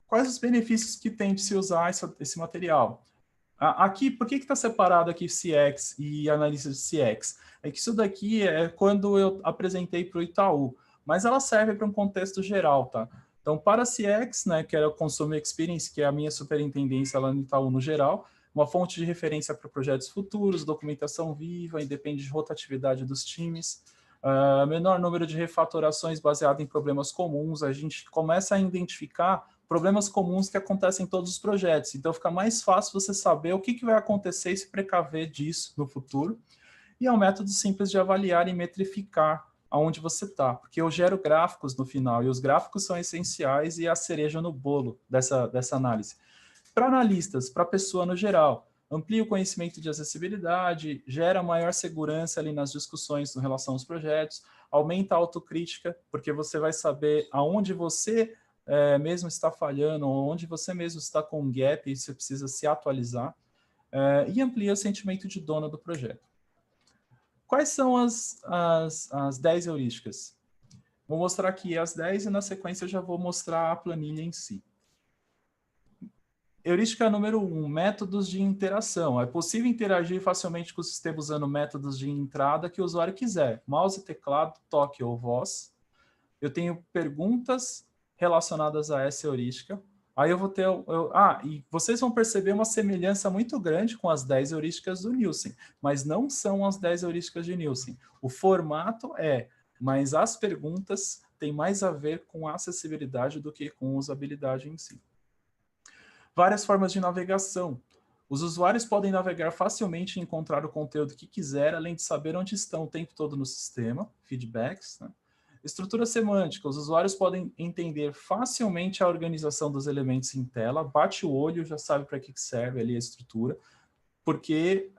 Quais os benefícios que tem de se usar esse material? Aqui, por que está separado aqui CX e analista de CX? É que isso daqui é quando eu apresentei para o Itaú, mas ela serve para um contexto geral, tá? Então, para CX, né, que é o Consumer Experience, que é a minha superintendência lá no Itaú no geral, uma fonte de referência para projetos futuros, documentação viva, independe de rotatividade dos times, menor número de refatorações baseado em problemas comuns, a gente começa a identificar problemas comuns que acontecem em todos os projetos, então fica mais fácil você saber o que vai acontecer e se precaver disso no futuro, e é um método simples de avaliar e metrificar aonde você está, porque eu gero gráficos no final, e os gráficos são essenciais e a cereja no bolo dessa análise. Para analistas, para a pessoa no geral, amplia o conhecimento de acessibilidade, gera maior segurança ali nas discussões em relação aos projetos, aumenta a autocrítica, porque você vai saber aonde você mesmo está falhando, onde você mesmo está com um gap e você precisa se atualizar, e amplia o sentimento de dono do projeto. Quais são as 10 heurísticas? Vou mostrar aqui as 10 e na sequência eu já vou mostrar a planilha em si. Heurística número 1, métodos de interação. É possível interagir facilmente com o sistema usando métodos de entrada que o usuário quiser. Mouse, teclado, toque ou voz. Eu tenho perguntas relacionadas a essa heurística. Aí eu vou ter... e vocês vão perceber uma semelhança muito grande com as 10 heurísticas do Nielsen, mas não são as 10 heurísticas de Nielsen. O formato mas as perguntas têm mais a ver com acessibilidade do que com usabilidade em si. Várias formas de navegação. Os usuários podem navegar facilmente e encontrar o conteúdo que quiser, além de saber onde estão o tempo todo no sistema, feedbacks, né? Estrutura semântica. Os usuários podem entender facilmente a organização dos elementos em tela, bate o olho, já sabe para que serve ali a estrutura, porque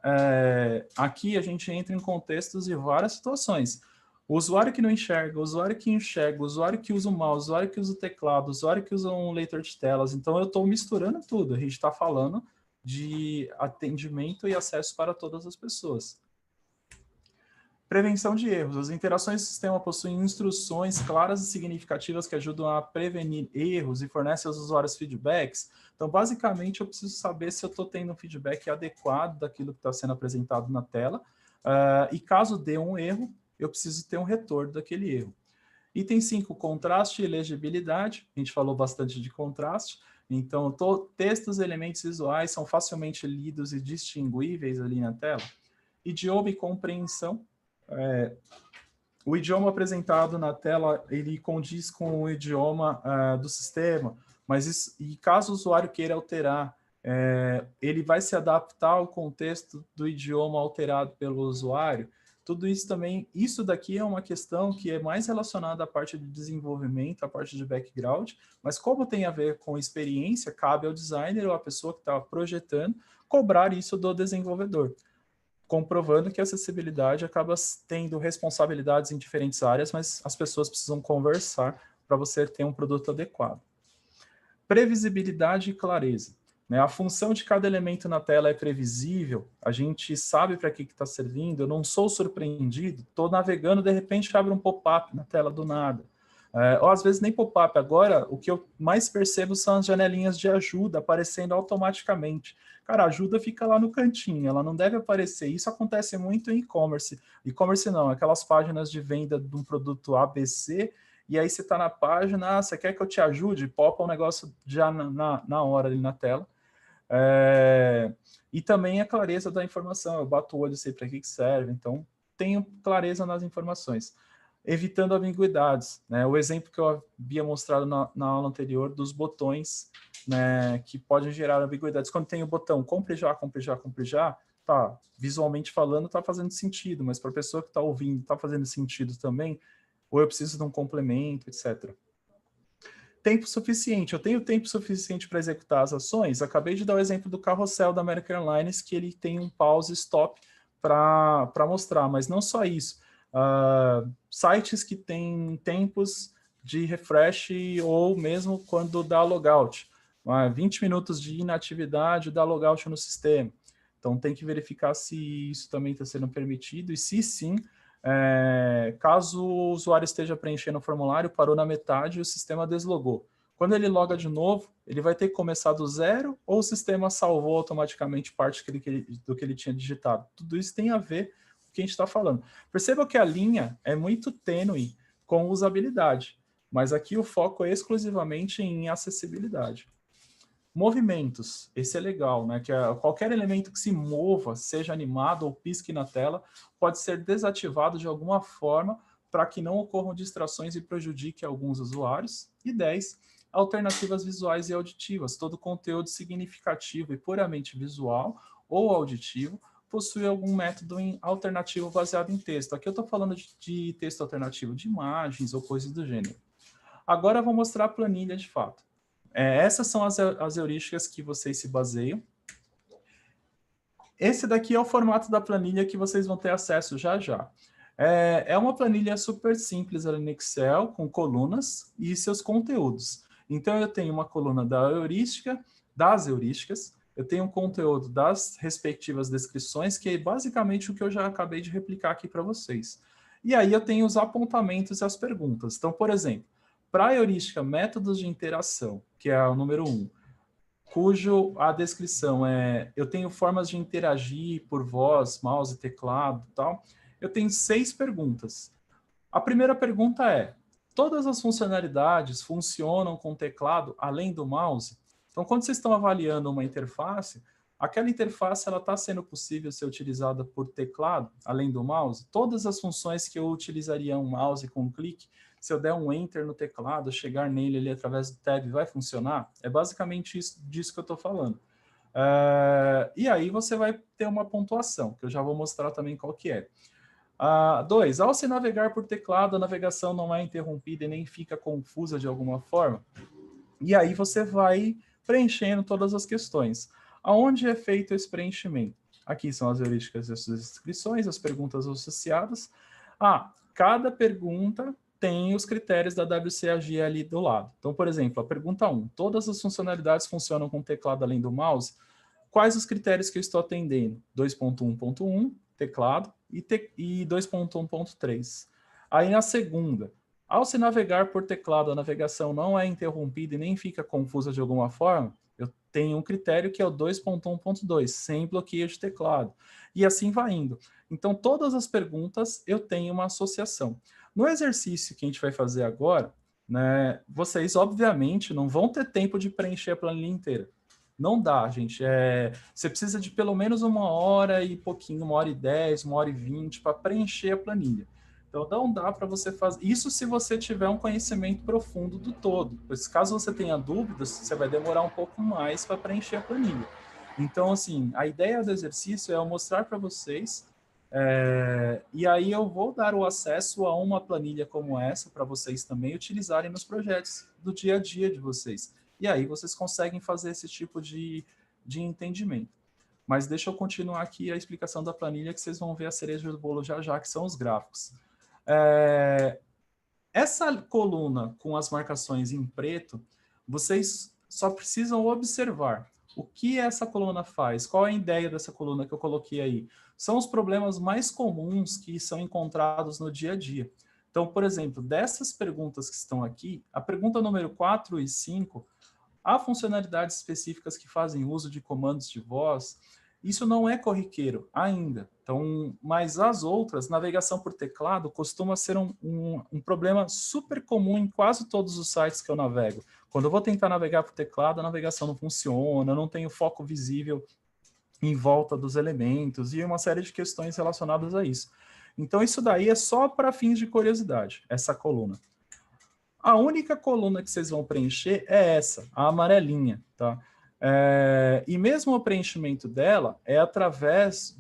aqui a gente entra em contextos de várias situações. O usuário que não enxerga, o usuário que enxerga, o usuário que usa o mouse, o usuário que usa o teclado, o usuário que usa um leitor de telas. Então, eu estou misturando tudo. A gente está falando de atendimento e acesso para todas as pessoas. Prevenção de erros. As interações do sistema possuem instruções claras e significativas que ajudam a prevenir erros e fornecem aos usuários feedbacks. Então, basicamente, eu preciso saber se eu estou tendo um feedback adequado daquilo que está sendo apresentado na tela. E caso dê um erro, eu preciso ter um retorno daquele erro. Item 5, contraste e legibilidade. A gente falou bastante de contraste. Então, textos e elementos visuais são facilmente lidos e distinguíveis ali na tela. Idioma e compreensão. O idioma apresentado na tela, ele condiz com o idioma do sistema, mas caso o usuário queira alterar, ele vai se adaptar ao contexto do idioma alterado pelo usuário. Tudo isso também, isso daqui é uma questão que é mais relacionada à parte de desenvolvimento, à parte de background, mas como tem a ver com experiência, cabe ao designer ou à pessoa que está projetando cobrar isso do desenvolvedor, comprovando que a acessibilidade acaba tendo responsabilidades em diferentes áreas, mas as pessoas precisam conversar para você ter um produto adequado. Previsibilidade e clareza. A função de cada elemento na tela é previsível, a gente sabe para que está servindo, eu não sou surpreendido, estou navegando, de repente abre um pop-up na tela do nada. Ou às vezes nem pop-up, agora o que eu mais percebo são as janelinhas de ajuda aparecendo automaticamente. Cara, a ajuda fica lá no cantinho, ela não deve aparecer. Isso acontece muito em e-commerce. E-commerce não, aquelas páginas de venda de um produto ABC, e aí você está na página, você quer que eu te ajude? Popa um negócio já na hora ali na tela. E também a clareza da informação, eu bato o olho, sei para que serve, então tenho clareza nas informações. Evitando ambiguidades, né? O exemplo que eu havia mostrado na aula anterior dos botões, né, que podem gerar ambiguidades. Quando tem o botão compre já, compre já, compre já, tá, visualmente falando tá fazendo sentido, mas para a pessoa que está ouvindo tá fazendo sentido também, ou eu preciso de um complemento, etc. Tempo suficiente. Eu tenho tempo suficiente para executar as ações? Acabei de dar o exemplo do carrossel da American Airlines, que ele tem um pause stop para mostrar, mas não só isso. Sites que têm tempos de refresh ou mesmo quando dá logout. 20 minutos de inatividade dá logout no sistema. Então tem que verificar se isso também está sendo permitido e se sim, caso o usuário esteja preenchendo o formulário, parou na metade e o sistema deslogou. Quando ele loga de novo, ele vai ter que começar do zero ou o sistema salvou automaticamente parte do que ele tinha digitado. Tudo isso tem a ver com o que a gente está falando. Perceba que a linha é muito tênue com usabilidade, mas aqui o foco é exclusivamente em acessibilidade. Movimentos, esse é legal, né? Que qualquer elemento que se mova, seja animado ou pisque na tela, pode ser desativado de alguma forma para que não ocorram distrações e prejudique alguns usuários. E 10, alternativas visuais e auditivas. Todo conteúdo significativo e puramente visual ou auditivo possui algum método alternativo baseado em texto. Aqui eu estou falando de texto alternativo de imagens ou coisas do gênero. Agora eu vou mostrar a planilha de fato. Essas são as heurísticas que vocês se baseiam. Esse daqui é o formato da planilha que vocês vão ter acesso já já. É uma planilha super simples ali no Excel, com colunas e seus conteúdos. Então, eu tenho uma coluna das heurísticas, eu tenho um conteúdo das respectivas descrições, que é basicamente o que eu já acabei de replicar aqui para vocês. E aí eu tenho os apontamentos e as perguntas. Então, por exemplo, para a heurística métodos de interação, que é o número 1, cujo a descrição é, eu tenho formas de interagir por voz, mouse, teclado e tal, eu tenho 6 perguntas. A primeira pergunta é, todas as funcionalidades funcionam com teclado além do mouse? Então, quando vocês estão avaliando uma interface, aquela interface está sendo possível ser utilizada por teclado, além do mouse? Todas as funções que eu utilizaria um mouse com um clique, se eu der um Enter no teclado, chegar nele ali através do Tab, vai funcionar? É basicamente disso que eu estou falando. E aí você vai ter uma pontuação, que eu já vou mostrar também qual que é. 2. Ao se navegar por teclado, a navegação não é interrompida e nem fica confusa de alguma forma. E aí você vai preenchendo todas as questões. Aonde é feito esse preenchimento? Aqui são as heurísticas e as descrições, as perguntas associadas. Cada pergunta tem os critérios da WCAG ali do lado. Então, por exemplo, a pergunta 1. Todas as funcionalidades funcionam com teclado além do mouse? quais os critérios que eu estou atendendo? 2.1.1, teclado, e 2.1.3. Aí na segunda, ao se navegar por teclado, a navegação não é interrompida e nem fica confusa de alguma forma, eu tenho um critério que é o 2.1.2, sem bloqueio de teclado. E assim vai indo. Então, todas as perguntas eu tenho uma associação. No exercício que a gente vai fazer agora, né, vocês, obviamente, não vão ter tempo de preencher a planilha inteira. Não dá, gente. Você precisa de pelo menos 1h e pouquinho, 1h10, 1h20 para preencher a planilha. Então, não dá para você fazer... Isso se você tiver um conhecimento profundo do todo. Pois, caso você tenha dúvidas, você vai demorar um pouco mais para preencher a planilha. Então, assim, a ideia do exercício é eu mostrar para vocês, e aí eu vou dar o acesso a uma planilha como essa para vocês também utilizarem nos projetos do dia a dia de vocês. E aí vocês conseguem fazer esse tipo de entendimento. Mas deixa eu continuar aqui a explicação da planilha, que vocês vão ver a cereja do bolo já já, que são os gráficos. Essa coluna com as marcações em preto, vocês só precisam observar o que essa coluna faz, qual é a ideia dessa coluna que eu coloquei aí. São os problemas mais comuns que são encontrados no dia a dia. Então, por exemplo, dessas perguntas que estão aqui, a pergunta número 4 e 5, há funcionalidades específicas que fazem uso de comandos de voz. Isso não é corriqueiro ainda. Então, mas as outras, navegação por teclado, costuma ser um problema super comum em quase todos os sites que eu navego. Quando eu vou tentar navegar por teclado, a navegação não funciona, não tenho foco visível em volta dos elementos e uma série de questões relacionadas a isso. Então, isso daí é só para fins de curiosidade, essa coluna. A única coluna que vocês vão preencher é essa, a amarelinha, tá? E mesmo o preenchimento dela é através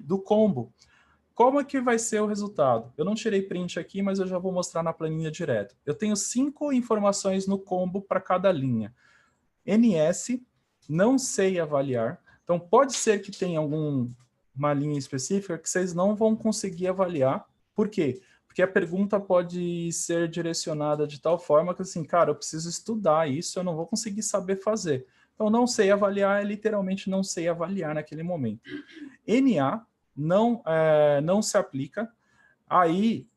do combo. Como é que vai ser o resultado? Eu não tirei print aqui, mas eu já vou mostrar na planilha direto. Eu tenho 5 informações no combo para cada linha. NS, não sei avaliar. Então, pode ser que tenha uma linha específica que vocês não vão conseguir avaliar. Por quê? Porque a pergunta pode ser direcionada de tal forma que, assim, cara, eu preciso estudar isso, eu não vou conseguir saber fazer. Então, não sei avaliar é literalmente não sei avaliar naquele momento. NA não se aplica. Aí,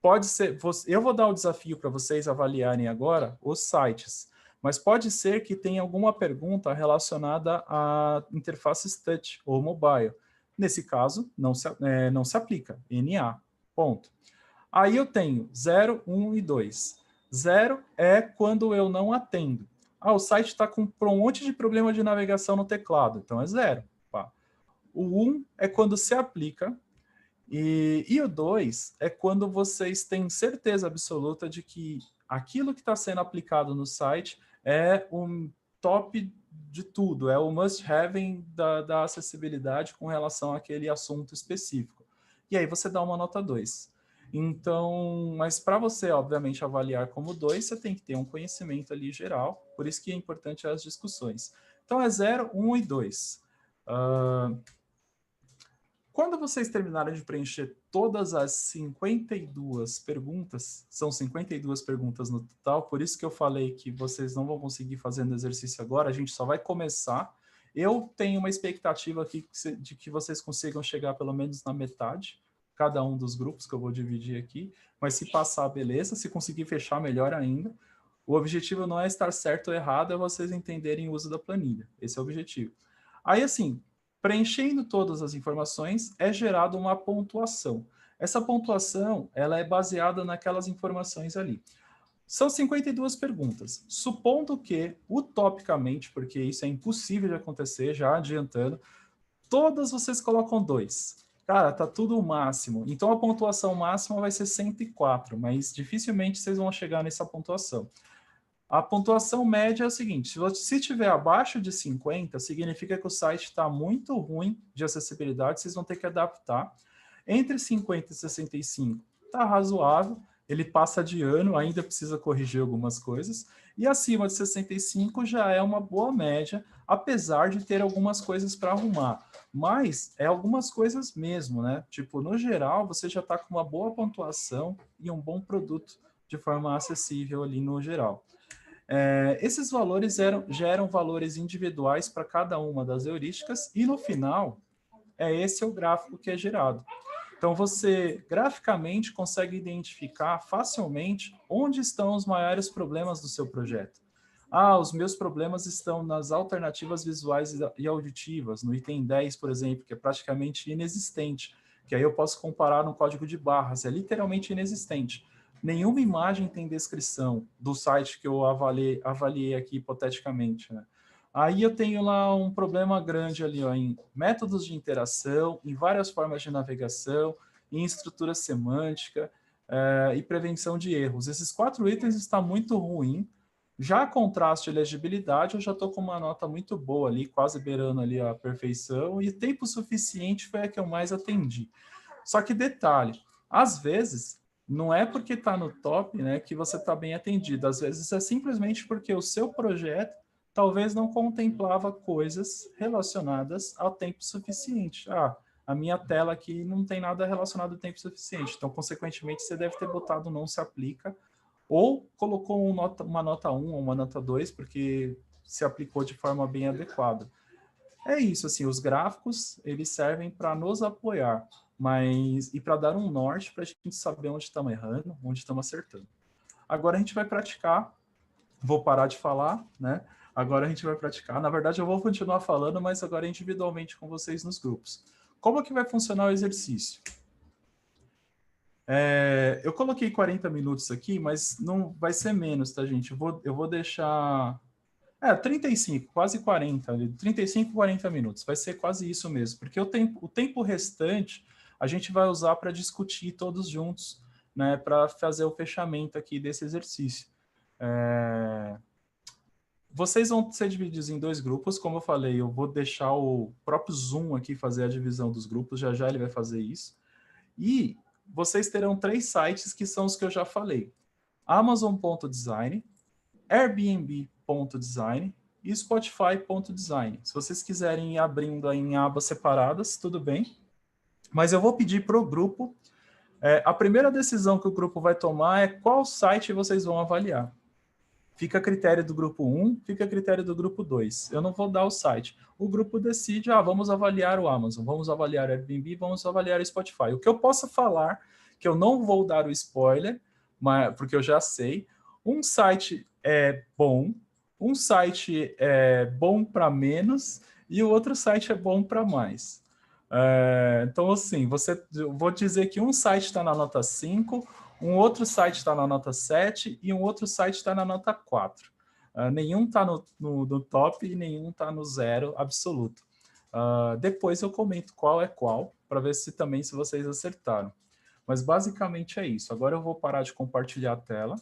pode ser... Eu vou dar o desafio para vocês avaliarem agora os sites, mas pode ser que tenha alguma pergunta relacionada a interfaces touch ou mobile. Nesse caso, não se aplica. NA, ponto. Aí eu tenho 0, 1 e 2. 0 é quando eu não atendo. O site está com um monte de problema de navegação no teclado, então é 0. Pá. O 1 é quando se aplica, e o 2 é quando vocês têm certeza absoluta de que aquilo que está sendo aplicado no site é um top de tudo, é o must-have da acessibilidade com relação àquele assunto específico. E aí você dá uma nota 2. Então, mas para você, obviamente, avaliar como 2, você tem que ter um conhecimento ali geral, por isso que é importante as discussões. Então, é 0, 1 e 2. Quando vocês terminarem de preencher todas as 52 perguntas, são 52 perguntas no total, por isso que eu falei que vocês não vão conseguir fazer no exercício agora, a gente só vai começar. Eu tenho uma expectativa aqui de que vocês consigam chegar pelo menos na metade, cada um dos grupos que eu vou dividir aqui, mas se passar, beleza, se conseguir fechar, melhor ainda. O objetivo não é estar certo ou errado, é vocês entenderem o uso da planilha, esse é o objetivo. Aí, assim, preenchendo todas as informações, é gerada uma pontuação. Essa pontuação, ela é baseada naquelas informações ali. São 52 perguntas. Supondo que, utopicamente, porque isso é impossível de acontecer, já adiantando, todas vocês colocam 2. Cara, tá tudo o máximo. Então, a pontuação máxima vai ser 104, mas dificilmente vocês vão chegar nessa pontuação. A pontuação média é o seguinte, se estiver abaixo de 50, significa que o site está muito ruim de acessibilidade, vocês vão ter que adaptar. Entre 50 e 65 está razoável, ele passa de ano, ainda precisa corrigir algumas coisas, e acima de 65 já é uma boa média, apesar de ter algumas coisas para arrumar. Mas é algumas coisas mesmo, né? Tipo, no geral, você já está com uma boa pontuação e um bom produto de forma acessível ali no geral. Esses valores geram valores individuais para cada uma das heurísticas e, no final, esse é o gráfico que é gerado. Então, você, graficamente, consegue identificar facilmente onde estão os maiores problemas do seu projeto. Os meus problemas estão nas alternativas visuais e auditivas, no item 10, por exemplo, que é praticamente inexistente, que aí eu posso comparar no código de barras, é literalmente inexistente. Nenhuma imagem tem descrição do site que eu avaliei aqui hipoteticamente, né? Aí eu tenho lá um problema grande ali, ó, em métodos de interação, em várias formas de navegação, em estrutura semântica e prevenção de erros. Esses 4 itens estão muito ruins. Já contraste e legibilidade, eu já estou com uma nota muito boa ali, quase beirando ali a perfeição, e tempo suficiente foi a que eu mais atendi. Só que detalhe, às vezes, não é porque está no top, né, que você está bem atendido. Às vezes é simplesmente porque o seu projeto talvez não contemplava coisas relacionadas ao tempo suficiente. A minha tela aqui não tem nada relacionado ao tempo suficiente. Então, consequentemente, você deve ter botado não se aplica, ou colocou uma nota 1 ou uma nota 2, porque se aplicou de forma bem adequada. É isso, assim, os gráficos, eles servem para nos apoiar, e para dar um norte para a gente saber onde estamos errando, onde estamos acertando. Agora a gente vai praticar, vou parar de falar, né? Agora a gente vai praticar. Na verdade, eu vou continuar falando, mas agora individualmente com vocês nos grupos. Como que vai funcionar o exercício? Eu coloquei 40 minutos aqui, mas não vai ser menos, tá, gente? Eu vou deixar... 35, quase 40. 35, 40 minutos. Vai ser quase isso mesmo, porque o tempo restante a gente vai usar para discutir todos juntos, né, para fazer o fechamento aqui desse exercício. Vocês vão ser divididos em 2 grupos, como eu falei, eu vou deixar o próprio Zoom aqui fazer a divisão dos grupos, já ele vai fazer isso. E vocês terão 3 sites que são os que eu já falei. Amazon.design, Airbnb.design e Spotify.design. Se vocês quiserem ir abrindo em abas separadas, tudo bem. Mas eu vou pedir para o grupo, a primeira decisão que o grupo vai tomar é qual site vocês vão avaliar. Fica a critério do grupo 1, fica a critério do grupo 2. Eu não vou dar o site. O grupo decide, vamos avaliar o Amazon, vamos avaliar o Airbnb, vamos avaliar o Spotify. O que eu posso falar, que eu não vou dar o spoiler, porque eu já sei, um site é bom, um site é bom para menos e o outro site é bom para mais. Então, assim, eu vou dizer que um site está na nota 5, um outro site está na nota 7 e um outro site está na nota 4. Nenhum está no top e nenhum está no 0 absoluto. Depois eu comento qual é qual, para ver se vocês acertaram. Mas basicamente é isso. Agora eu vou parar de compartilhar a tela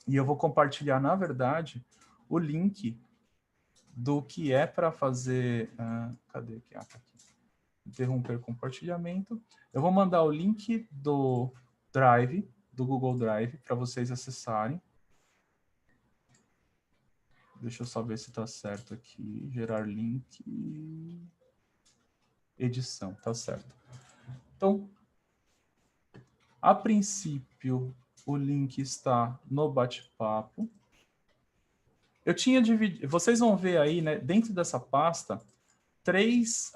e eu vou compartilhar, na verdade, o link do que é para fazer... cadê aqui? Tá aqui. Interromper compartilhamento. Eu vou mandar o link do Drive, do Google Drive, para vocês acessarem. Deixa eu só ver se está certo aqui. Gerar link. Edição, tá certo. Então, a princípio, o link está no bate-papo. Eu tinha dividido... Vocês vão ver aí, né, dentro dessa pasta, 3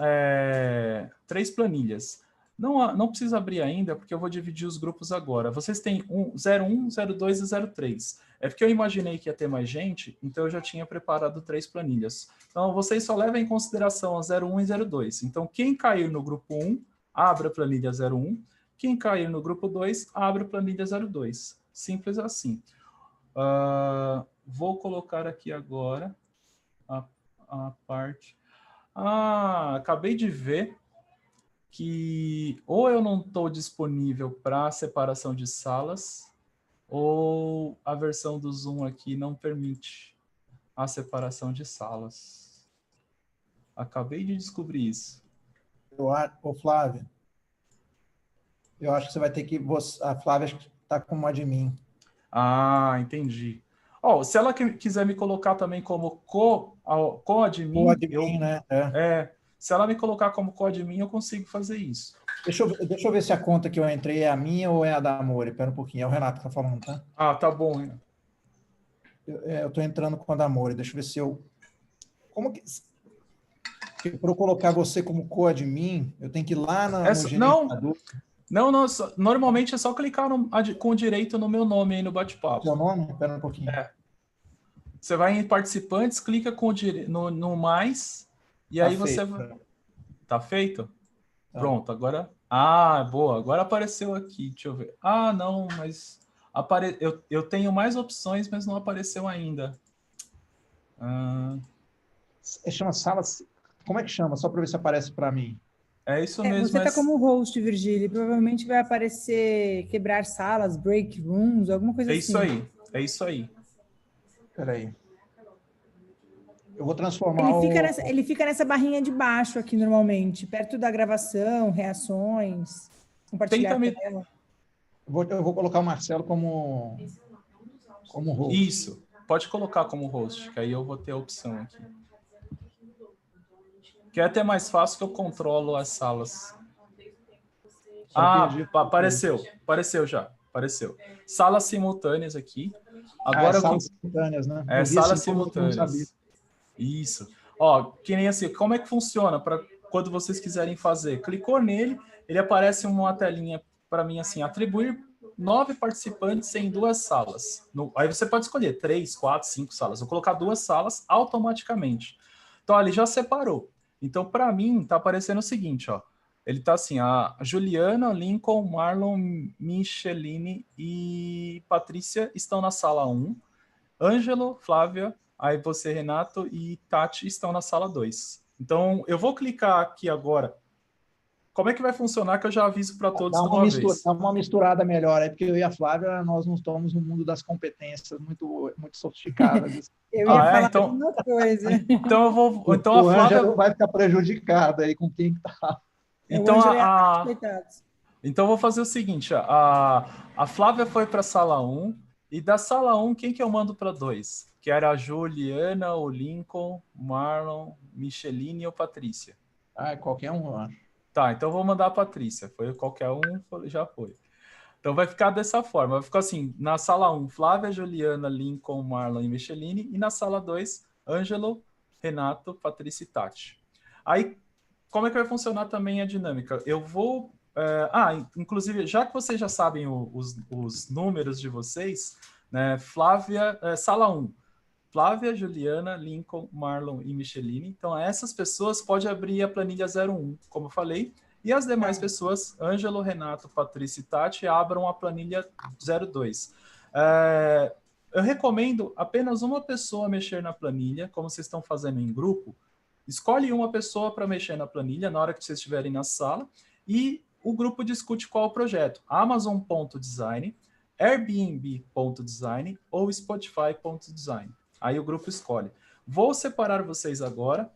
planilhas. Não precisa abrir ainda, porque eu vou dividir os grupos agora. Vocês têm 01, 02 e 03. É porque eu imaginei que ia ter mais gente, então eu já tinha preparado 3 planilhas. Então, vocês só levam em consideração a 01 e 02. Então, quem cair no grupo 1, abre a planilha 01. Quem cair no grupo 2, abre a planilha 02. Simples assim. Vou colocar aqui agora a parte... acabei de ver que ou eu não estou disponível para separação de salas, ou a versão do Zoom aqui não permite a separação de salas. Acabei de descobrir isso. Ô Flávio, eu acho que você vai ter que... A Flávia está como admin. Entendi. Se ela quiser me colocar também como co-admin, né? se ela me colocar como co-admin, eu consigo fazer isso. Deixa eu ver se a conta que eu entrei é a minha ou é a da Amore. Espera um pouquinho, é o Renato que está falando, tá? Tá bom. Eu estou entrando com a Damore. Deixa eu ver se eu... Como que... Para eu colocar você como co-admin, eu tenho que ir lá no Não, gerenciador. não, normalmente é só clicar com direito no meu nome aí no bate-papo. Seu nome? Espera um pouquinho. Você vai em participantes, clica no mais, e aí você vai... Tá feito? Tá. Pronto, agora... boa, agora apareceu aqui, deixa eu ver. Não, mas... Eu tenho mais opções, mas não apareceu ainda. Chama salas... Como é que chama? Só para ver se aparece para mim. É isso mesmo, Você está como host, Virgílio. Provavelmente vai aparecer quebrar salas, break rooms, alguma coisa assim. É isso aí. Espera aí. Eu vou transformar ele fica nessa barrinha de baixo aqui, normalmente, perto da gravação, reações, compartilhar tela. Eu vou colocar o Marcelo como host. Isso, pode colocar como host, que aí eu vou ter a opção aqui. Que é até mais fácil que eu controlo as salas. Apareceu já. Salas simultâneas aqui. Agora salas simultâneas, né? Salas simultâneas. Isso. Que nem assim, como é que funciona para quando vocês quiserem fazer? Clicou nele, ele aparece uma telinha para mim assim, atribuir 9 participantes em 2 salas. Aí você pode escolher 3, 4, 5 salas. Vou colocar 2 salas automaticamente. Então, ele já separou. Então, para mim, está aparecendo o seguinte, ele está assim, a Juliana, Lincoln, Marlon, Micheline e Patrícia estão na sala 1. Ângelo, Flávia, aí você, Renato e Tati estão na sala 2. Então, eu vou clicar aqui agora. Como é que vai funcionar que eu já aviso para todos de uma vez? Dá uma misturada melhor aí, porque eu e a Flávia, nós não estamos no mundo das competências muito, muito sofisticadas. Eu ia falar uma coisa. Então eu vou... Então o a Flávia Ângelo vai ficar prejudicado aí com quem está. Então, então eu vou fazer o seguinte, a Flávia foi para a sala 1, e da sala 1, quem que eu mando para 2? Que era a Juliana, o Lincoln, Marlon, Micheline ou Patrícia. Qualquer um, eu acho. Tá, então eu vou mandar a Patrícia. Foi qualquer um, já foi. Então vai ficar dessa forma. Vai ficar assim, na sala 1, Flávia, Juliana, Lincoln, Marlon e Micheline. E na sala 2, Ângelo, Renato, Patrícia e Tati. Aí, como é que vai funcionar também a dinâmica? Eu vou... inclusive, já que vocês já sabem os números de vocês, né? Flávia, sala 1. Flávia, Juliana, Lincoln, Marlon e Micheline. Então, essas pessoas podem abrir a planilha 01, como eu falei, e as demais pessoas, Ângelo, Renato, Patrícia e Tati, abram a planilha 02. Eu recomendo apenas uma pessoa mexer na planilha, como vocês estão fazendo em grupo. Escolhe uma pessoa para mexer na planilha na hora que vocês estiverem na sala e o grupo discute qual o projeto. Amazon.design, Airbnb.design ou Spotify.design. Aí o grupo escolhe. Vou separar vocês agora,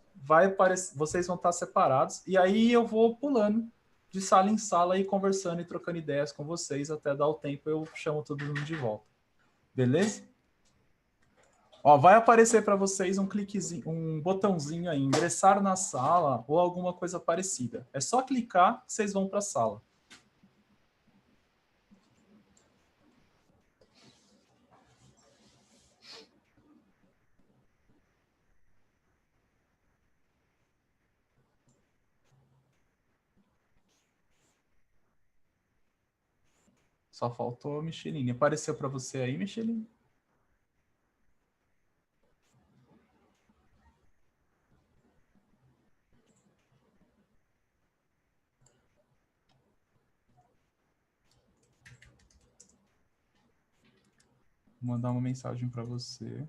vocês vão estar separados, e aí eu vou pulando de sala em sala e conversando e trocando ideias com vocês, até dar o tempo, eu chamo todo mundo de volta. Beleza? Vai aparecer para vocês um cliquezinho, um botãozinho aí, ingressar na sala ou alguma coisa parecida. É só clicar que vocês vão para a sala. Só faltou a Micheline. Apareceu para você aí, Micheline? Vou mandar uma mensagem para você.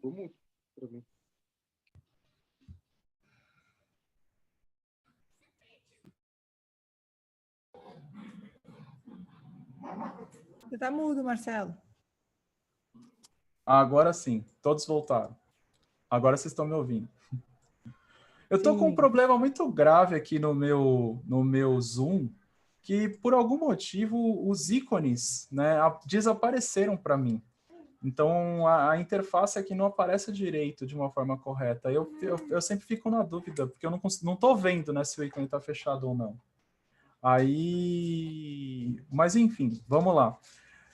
Ficou mudo pra mim. Você tá mudo, Marcelo. Agora sim, todos voltaram. Agora vocês estão me ouvindo. Eu tô com um Sim. problema muito grave aqui no meu Zoom, que por algum motivo os ícones, né, desapareceram para mim. Então a interface aqui não aparece direito de uma forma correta. Eu sempre fico na dúvida, porque eu não tô vendo, né, se o ícone está fechado ou não. Aí, mas enfim, vamos lá.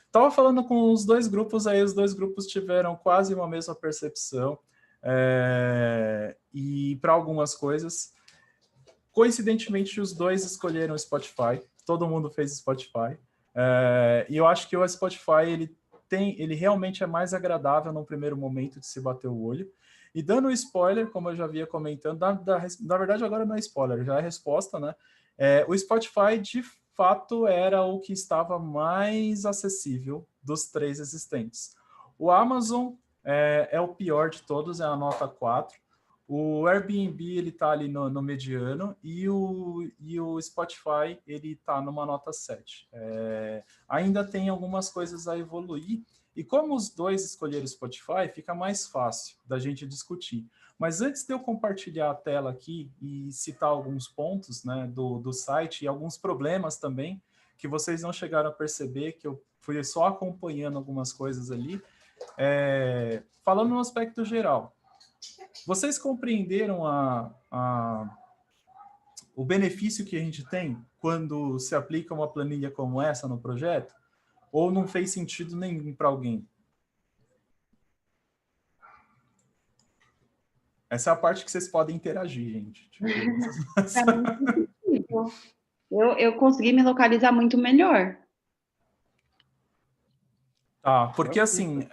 Tava falando com os dois grupos, aí os dois grupos tiveram quase uma mesma percepção. E para algumas coisas, coincidentemente, os dois escolheram o Spotify. Todo mundo fez Spotify. E eu acho que o Spotify ele realmente é mais agradável no primeiro momento de se bater o olho. E dando spoiler, como eu já havia comentando, na verdade agora não é spoiler, já é resposta, né? O Spotify, de fato, era o que estava mais acessível dos três existentes. O Amazon é o pior de todos, é a nota 4. O Airbnb ele está ali no mediano e o Spotify ele está numa nota 7. Ainda tem algumas coisas a evoluir, e como os dois escolheram o Spotify, fica mais fácil da gente discutir. Mas antes de eu compartilhar a tela aqui e citar alguns pontos, né, do site e alguns problemas também, que vocês não chegaram a perceber, que eu fui só acompanhando algumas coisas ali, falando no aspecto geral. Vocês compreenderam o benefício que a gente tem quando se aplica uma planilha como essa no projeto? Ou não fez sentido nenhum para alguém? Essa é a parte que vocês podem interagir, gente. Eu consegui me localizar muito melhor. Porque assim,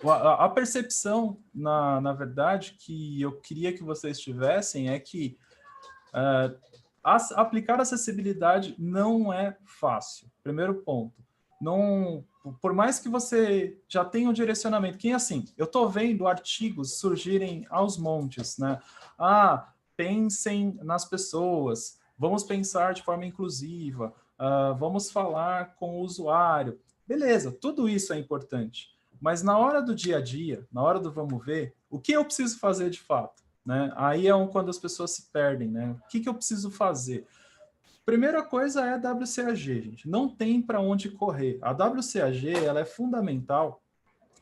a percepção, na verdade, que eu queria que vocês tivessem é que aplicar acessibilidade não é fácil. Primeiro ponto. Não, por mais que você já tenha um direcionamento, que assim, eu estou vendo artigos surgirem aos montes, né? Pensem nas pessoas, vamos pensar de forma inclusiva, vamos falar com o usuário. Beleza, tudo isso é importante. Mas na hora do dia a dia, na hora do vamos ver, o que eu preciso fazer de fato? Né? Aí é quando as pessoas se perdem, né? O que eu preciso fazer? Primeira coisa é a WCAG, gente. Não tem para onde correr. A WCAG ela é fundamental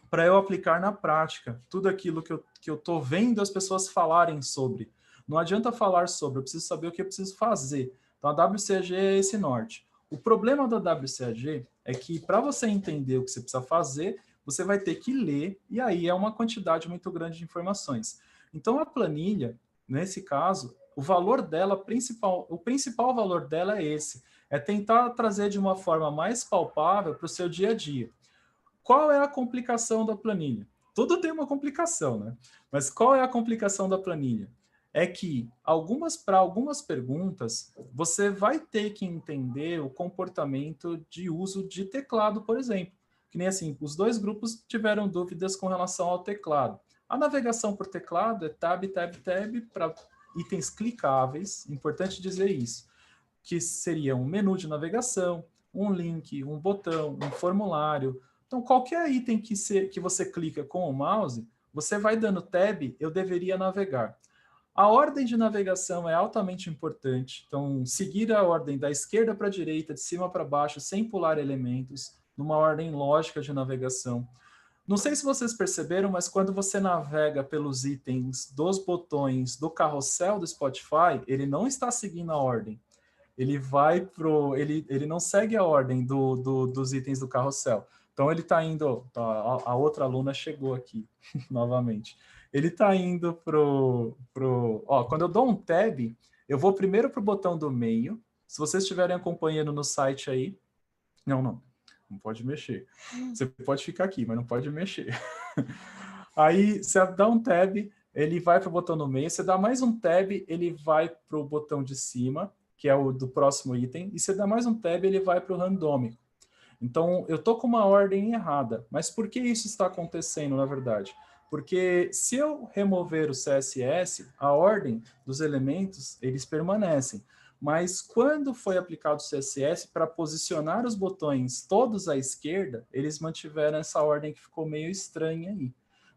para eu aplicar na prática tudo aquilo que eu estou vendo as pessoas falarem sobre. Não adianta falar sobre, eu preciso saber o que eu preciso fazer. Então a WCAG é esse norte. O problema da WCAG é que para você entender o que você precisa fazer, você vai ter que ler, e aí é uma quantidade muito grande de informações. Então, a planilha, nesse caso, o valor dela, o principal valor dela é esse, é tentar trazer de uma forma mais palpável para o seu dia a dia. Qual é a complicação da planilha? Tudo tem uma complicação, né? Mas qual é a complicação da planilha? É que, para algumas perguntas, você vai ter que entender o comportamento de uso de teclado, por exemplo. Que nem assim, os dois grupos tiveram dúvidas com relação ao teclado. A navegação por teclado é tab, tab, tab para itens clicáveis, importante dizer isso, que seria um menu de navegação, um link, um botão, um formulário. Então, qualquer item que você clica com o mouse, você vai dando tab, eu deveria navegar. A ordem de navegação é altamente importante, então seguir a ordem da esquerda para a direita, de cima para baixo, sem pular elementos, numa ordem lógica de navegação. Não sei se vocês perceberam, mas quando você navega pelos itens dos botões do carrossel do Spotify, ele não está seguindo a ordem. Ele não segue a ordem dos itens do carrossel. Então ele está indo, a outra aluna chegou aqui novamente. Ele está indo quando eu dou um tab, eu vou primeiro para o botão do meio. Se vocês estiverem acompanhando no site aí, não pode mexer. Você pode ficar aqui, mas não pode mexer. Aí você dá um tab, ele vai para o botão no meio. Você dá mais um tab, ele vai para o botão de cima, que é o do próximo item. E você dá mais um tab, ele vai para o randômico. Então, eu estou com uma ordem errada. Mas por que isso está acontecendo, na verdade? Porque se eu remover o CSS, a ordem dos elementos, eles permanecem. Mas quando foi aplicado o CSS para posicionar os botões todos à esquerda, eles mantiveram essa ordem que ficou meio estranha aí,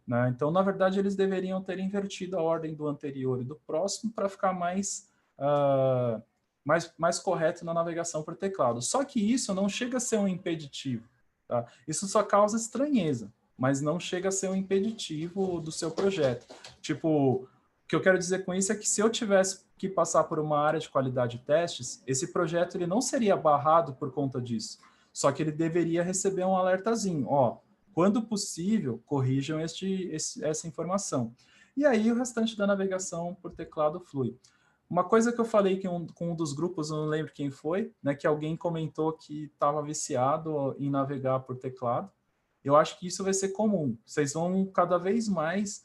né? Então, na verdade, eles deveriam ter invertido a ordem do anterior e do próximo para ficar mais correto na navegação por teclado. Só que isso não chega a ser um impeditivo, tá? Isso só causa estranheza, mas não chega a ser um impeditivo do seu projeto. Tipo, o que eu quero dizer com isso é que se eu tivesse que passar por uma área de qualidade de testes, esse projeto ele não seria barrado por conta disso. Só que ele deveria receber um alertazinho, ó, quando possível, corrijam essa informação. E aí o restante da navegação por teclado flui. Uma coisa que eu falei com um dos grupos, eu não lembro quem foi, né, que alguém comentou que estava viciado em navegar por teclado. Eu acho que isso vai ser comum. Vocês vão cada vez mais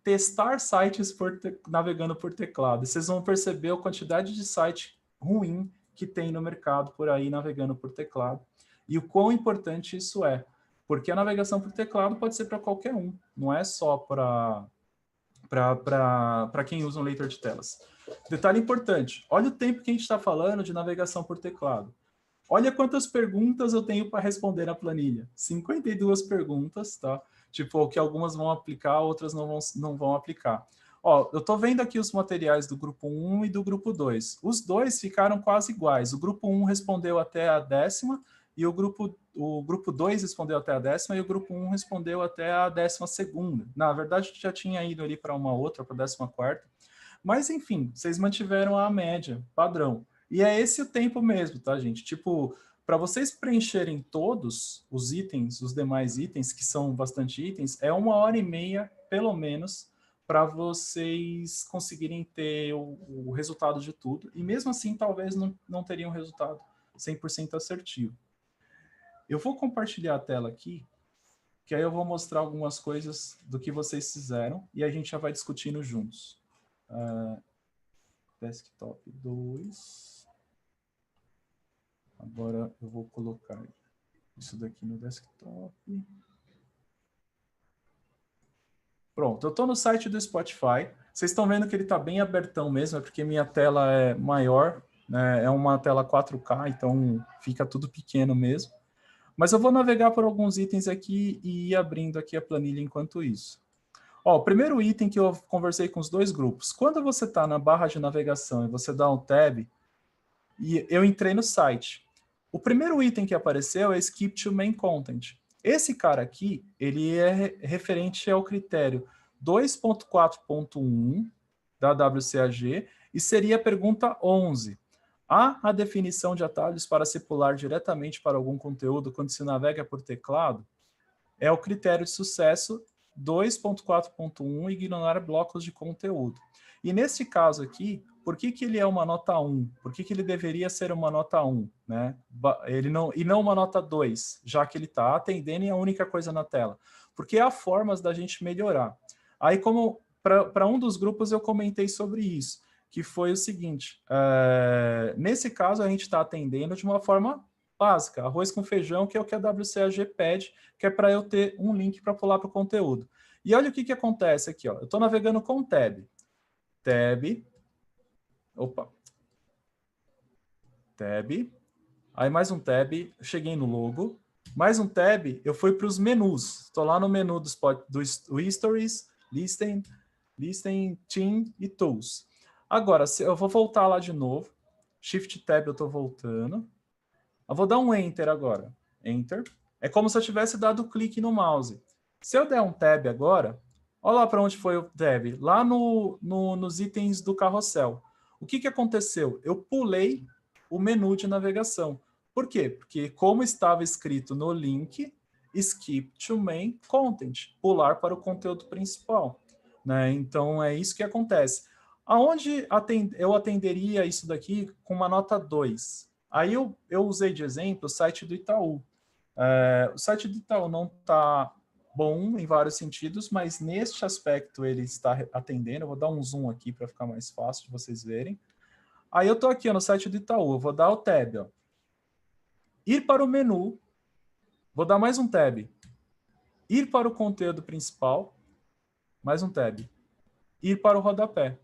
testar sites navegando por teclado. Vocês vão perceber a quantidade de site ruim que tem no mercado por aí navegando por teclado. E o quão importante isso é. Porque a navegação por teclado pode ser para qualquer um. Não é só para quem usa um leitor de telas. Detalhe importante. Olha o tempo que a gente está falando de navegação por teclado. Olha quantas perguntas eu tenho para responder na planilha. 52 perguntas, tá? Tipo, que algumas vão aplicar, outras não vão aplicar. Ó, eu estou vendo aqui os materiais do grupo 1 e do grupo 2. Os dois ficaram quase iguais. O grupo 1 respondeu até a 10ª, e o grupo 2 respondeu até a 10ª, e o grupo 1 respondeu até a 12ª. Na verdade, já tinha ido ali para uma outra, para a 14ª. Mas, enfim, vocês mantiveram a média, padrão. E é esse o tempo mesmo, tá, gente? Tipo, para vocês preencherem todos os itens, os demais itens, que são bastante itens, é 1h30, pelo menos, para vocês conseguirem ter o resultado de tudo. E mesmo assim, talvez não teriam um resultado 100% assertivo. Eu vou compartilhar a tela aqui, que aí eu vou mostrar algumas coisas do que vocês fizeram e a gente já vai discutindo juntos. Desktop 2. Agora eu vou colocar isso daqui no desktop. Pronto, eu estou no site do Spotify. Vocês estão vendo que ele está bem abertão mesmo, é porque minha tela é maior, né? É uma tela 4K, então fica tudo pequeno mesmo. Mas eu vou navegar por alguns itens aqui e ir abrindo aqui a planilha enquanto isso. Ó, o primeiro item que eu conversei com os dois grupos. Quando você está na barra de navegação e você dá um tab, e eu entrei no site. O primeiro item que apareceu é Skip to Main Content. Esse cara aqui, ele é referente ao critério 2.4.1 da WCAG e seria a pergunta 11. Há a definição de atalhos para se pular diretamente para algum conteúdo quando se navega por teclado? É o critério de sucesso 2.4.1, ignorar blocos de conteúdo. E nesse caso aqui, por que ele é uma nota 1? Por que ele deveria ser uma nota 1? Né? E não uma nota 2, já que ele está atendendo e é a única coisa na tela. Porque há formas da gente melhorar. Aí, como para um dos grupos eu comentei sobre isso, que foi o seguinte, nesse caso a gente está atendendo de uma forma básica, arroz com feijão, que é o que a WCAG pede, que é para eu ter um link para pular para o conteúdo. E olha o que acontece aqui, ó. Eu estou navegando com tab. Tab, aí mais um tab, cheguei no logo, mais um tab, eu fui para os menus, estou lá no menu do Stories, Listen, Team e Tools. Agora, eu vou voltar lá de novo, Shift Tab eu estou voltando, eu vou dar um Enter agora, Enter, é como se eu tivesse dado clique no mouse. Se eu der um Tab agora, olha lá para onde foi o Tab, lá nos itens do carrossel. O que aconteceu? Eu pulei o menu de navegação. Por quê? Porque como estava escrito no link, Skip to Main Content, pular para o conteúdo principal. Né? Então, é isso que acontece. Aonde eu atenderia isso daqui com uma nota 2? Aí eu usei de exemplo o site do Itaú. O site do Itaú não está bom em vários sentidos, mas neste aspecto ele está atendendo. Eu vou dar um zoom aqui para ficar mais fácil de vocês verem. Aí eu estou aqui no site do Itaú, eu vou dar o tab. Ó. Ir para o menu, vou dar mais um tab. Ir para o conteúdo principal, mais um tab. Ir para o rodapé.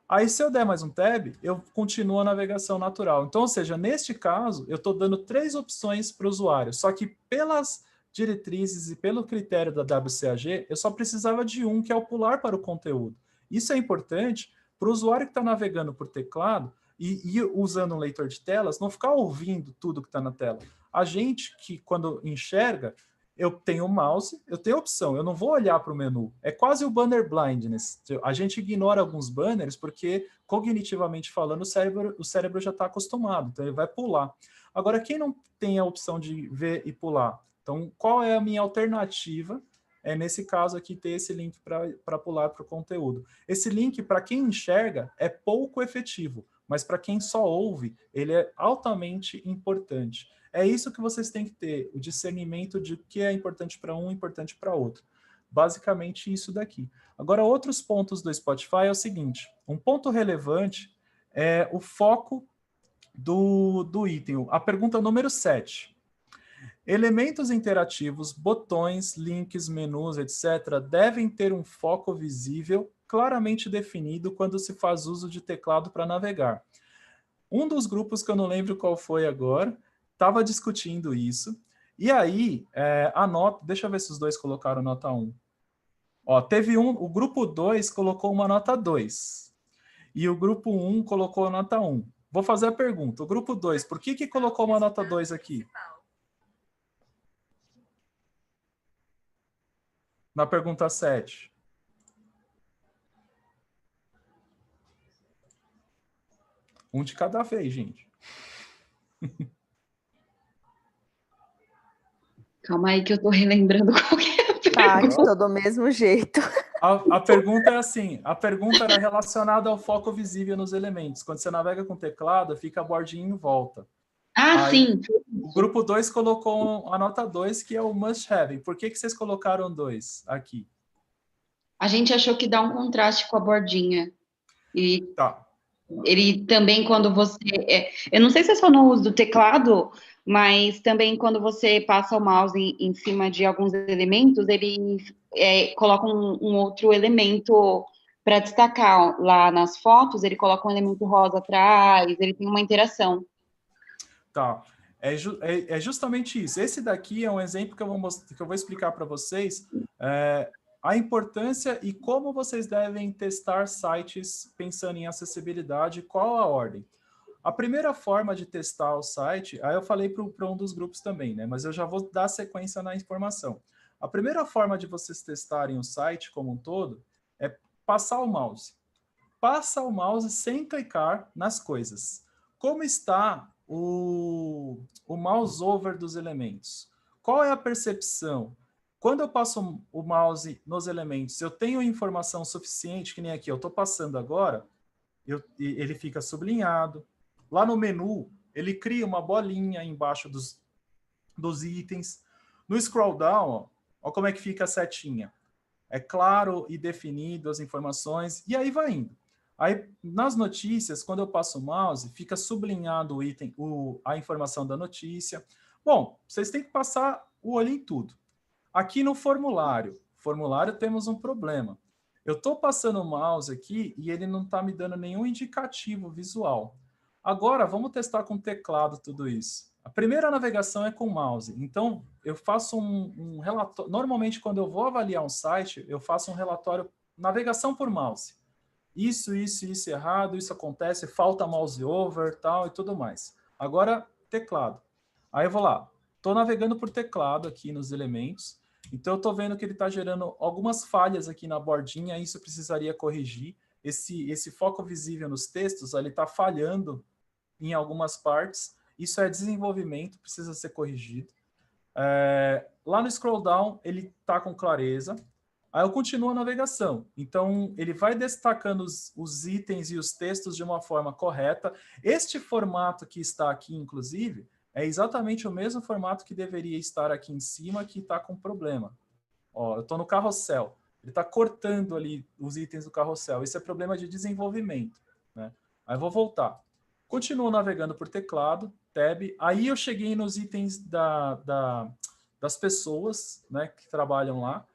Aí, se eu der mais um tab, eu continuo a navegação natural. Então, ou seja, neste caso, eu estou dando 3 opções para o usuário. Só que pelas diretrizes e pelo critério da WCAG, eu só precisava de um, que é o pular para o conteúdo. Isso é importante para o usuário que está navegando por teclado e usando um leitor de telas, não ficar ouvindo tudo que está na tela. A gente que, quando enxerga, eu tenho o mouse, eu tenho a opção, eu não vou olhar para o menu. É quase o banner blindness. A gente ignora alguns banners porque, cognitivamente falando, o cérebro já está acostumado, então ele vai pular. Agora, quem não tem a opção de ver e pular? Então, qual é a minha alternativa? É, nesse caso aqui, ter esse link para pular para o conteúdo. Esse link, para quem enxerga, é pouco efetivo, mas para quem só ouve, ele é altamente importante. É isso que vocês têm que ter, o discernimento de o que é importante para um e importante para outro. Basicamente isso daqui. Agora, outros pontos do Spotify é o seguinte, um ponto relevante é o foco do item. A pergunta número 7. Elementos interativos, botões, links, menus, etc., devem ter um foco visível claramente definido quando se faz uso de teclado para navegar. Um dos grupos, que eu não lembro qual foi agora, estava discutindo isso, e aí a nota, deixa eu ver se os dois colocaram nota 1. Ó, teve o grupo 2 colocou uma nota 2, e o grupo 1 colocou a nota 1. Vou fazer a pergunta, o grupo 2, por que colocou uma nota 2 aqui? Na pergunta 7. Um de cada vez, gente. Calma aí que eu tô relembrando qual que é a pergunta. Tati, tô do mesmo jeito. A pergunta é assim, a pergunta era relacionada ao foco visível nos elementos. Quando você navega com teclado, fica a bordinha em volta. Ah, aí, sim. O grupo 2 colocou a nota 2, que é o must have. Por que vocês colocaram 2 aqui? A gente achou que dá um contraste com a bordinha. E tá. Ele também, quando você... eu não sei se é só no uso do teclado, mas também quando você passa o mouse em cima de alguns elementos, ele coloca um outro elemento para destacar. Lá nas fotos, ele coloca um elemento rosa atrás, ele tem uma interação. Tá. É justamente isso. Esse daqui é um exemplo que eu vou explicar para vocês a importância e como vocês devem testar sites pensando em acessibilidade, qual a ordem. A primeira forma de testar o site, aí eu falei para um dos grupos também, né? Mas eu já vou dar sequência na informação. A primeira forma de vocês testarem o site como um todo é passar o mouse. Passa o mouse sem clicar nas coisas. Como está o mouse over dos elementos? Qual é a percepção? Quando eu passo o mouse nos elementos, eu tenho informação suficiente, que nem aqui, eu estou passando agora, ele fica sublinhado. Lá no menu, ele cria uma bolinha embaixo dos itens. No scroll down, ó como é que fica a setinha. É claro e definido as informações, e aí vai indo. Aí, nas notícias, quando eu passo o mouse, fica sublinhado o item, a informação da notícia. Bom, vocês têm que passar o olho em tudo. Aqui no formulário temos um problema. Eu estou passando o mouse aqui e ele não está me dando nenhum indicativo visual. Agora, vamos testar com teclado tudo isso. A primeira navegação é com mouse. Então, eu faço um relatório. Normalmente, quando eu vou avaliar um site, eu faço um relatório navegação por mouse. Isso errado, isso acontece, falta mouse over, tal e tudo mais. Agora, teclado. Aí eu vou lá. Estou navegando por teclado aqui nos elementos. Então, eu estou vendo que ele está gerando algumas falhas aqui na bordinha, isso eu precisaria corrigir. Esse foco visível nos textos, ele está falhando em algumas partes. Isso é desenvolvimento, precisa ser corrigido. Lá no scroll down, ele está com clareza. Aí eu continuo a navegação. Então, ele vai destacando os itens e os textos de uma forma correta. Este formato que está aqui, inclusive, é exatamente o mesmo formato que deveria estar aqui em cima, que está com problema. Ó, eu estou no carrossel. Ele está cortando ali os itens do carrossel. Isso é problema de desenvolvimento, né? Aí eu vou voltar. Continuo navegando por teclado. tab. Aí eu cheguei nos itens das pessoas, né, que trabalham lá.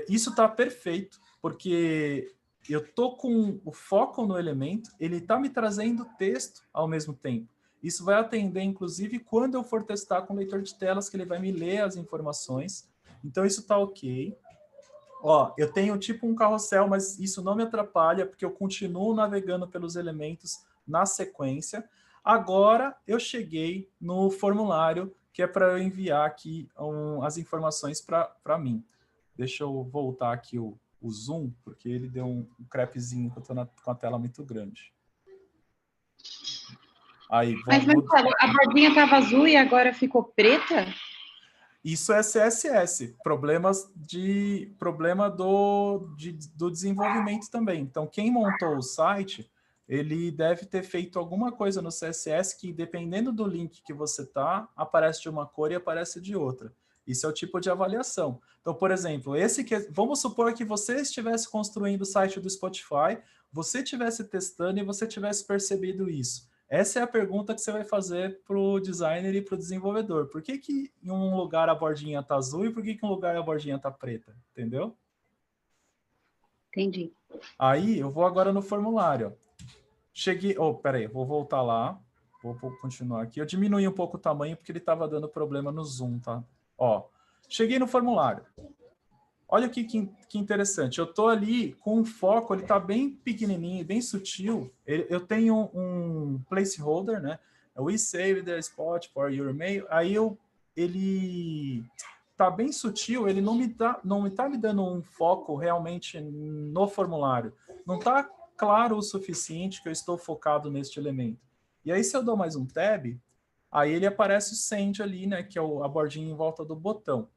Isso está perfeito, porque eu tô com o foco no elemento, ele está me trazendo texto ao mesmo tempo. Isso vai atender, inclusive, quando eu for testar com o leitor de telas, que ele vai me ler as informações. Então, isso está ok. Ó, eu tenho tipo um carrossel, mas isso não me atrapalha, porque eu continuo navegando pelos elementos na sequência. Agora, eu cheguei no formulário, que é para eu enviar aqui as informações para mim. Deixa eu voltar aqui o zoom, porque ele deu um crepezinho, que eu estou com a tela muito grande. Aí, Mas a bordinha estava azul e agora ficou preta? Isso é CSS, problema do desenvolvimento também. Então, quem montou o site, ele deve ter feito alguma coisa no CSS que, dependendo do link que você tá, aparece de uma cor e aparece de outra. Isso é o tipo de avaliação. Então, por exemplo, vamos supor que você estivesse construindo o site do Spotify, você estivesse testando e você tivesse percebido isso. Essa é a pergunta que você vai fazer para o designer e para o desenvolvedor. Por que em um lugar a bordinha está azul e por que em um lugar a bordinha está preta? Entendeu? Entendi. Aí, eu vou agora no formulário. Cheguei... peraí, vou voltar lá. Vou continuar aqui. Eu diminui um pouco o tamanho porque ele estava dando problema no zoom, tá? Ó, cheguei no formulário. Olha que interessante. Eu estou ali com um foco, ele está bem pequenininho, bem sutil. Eu tenho um placeholder, né? We save the spot for your mail. Aí ele está bem sutil, ele não me tá me dando um foco realmente no formulário. Não está claro o suficiente que eu estou focado neste elemento. E aí, se eu dou mais um tab, aí ele aparece o send ali, né? Que é a bordinha em volta do botão.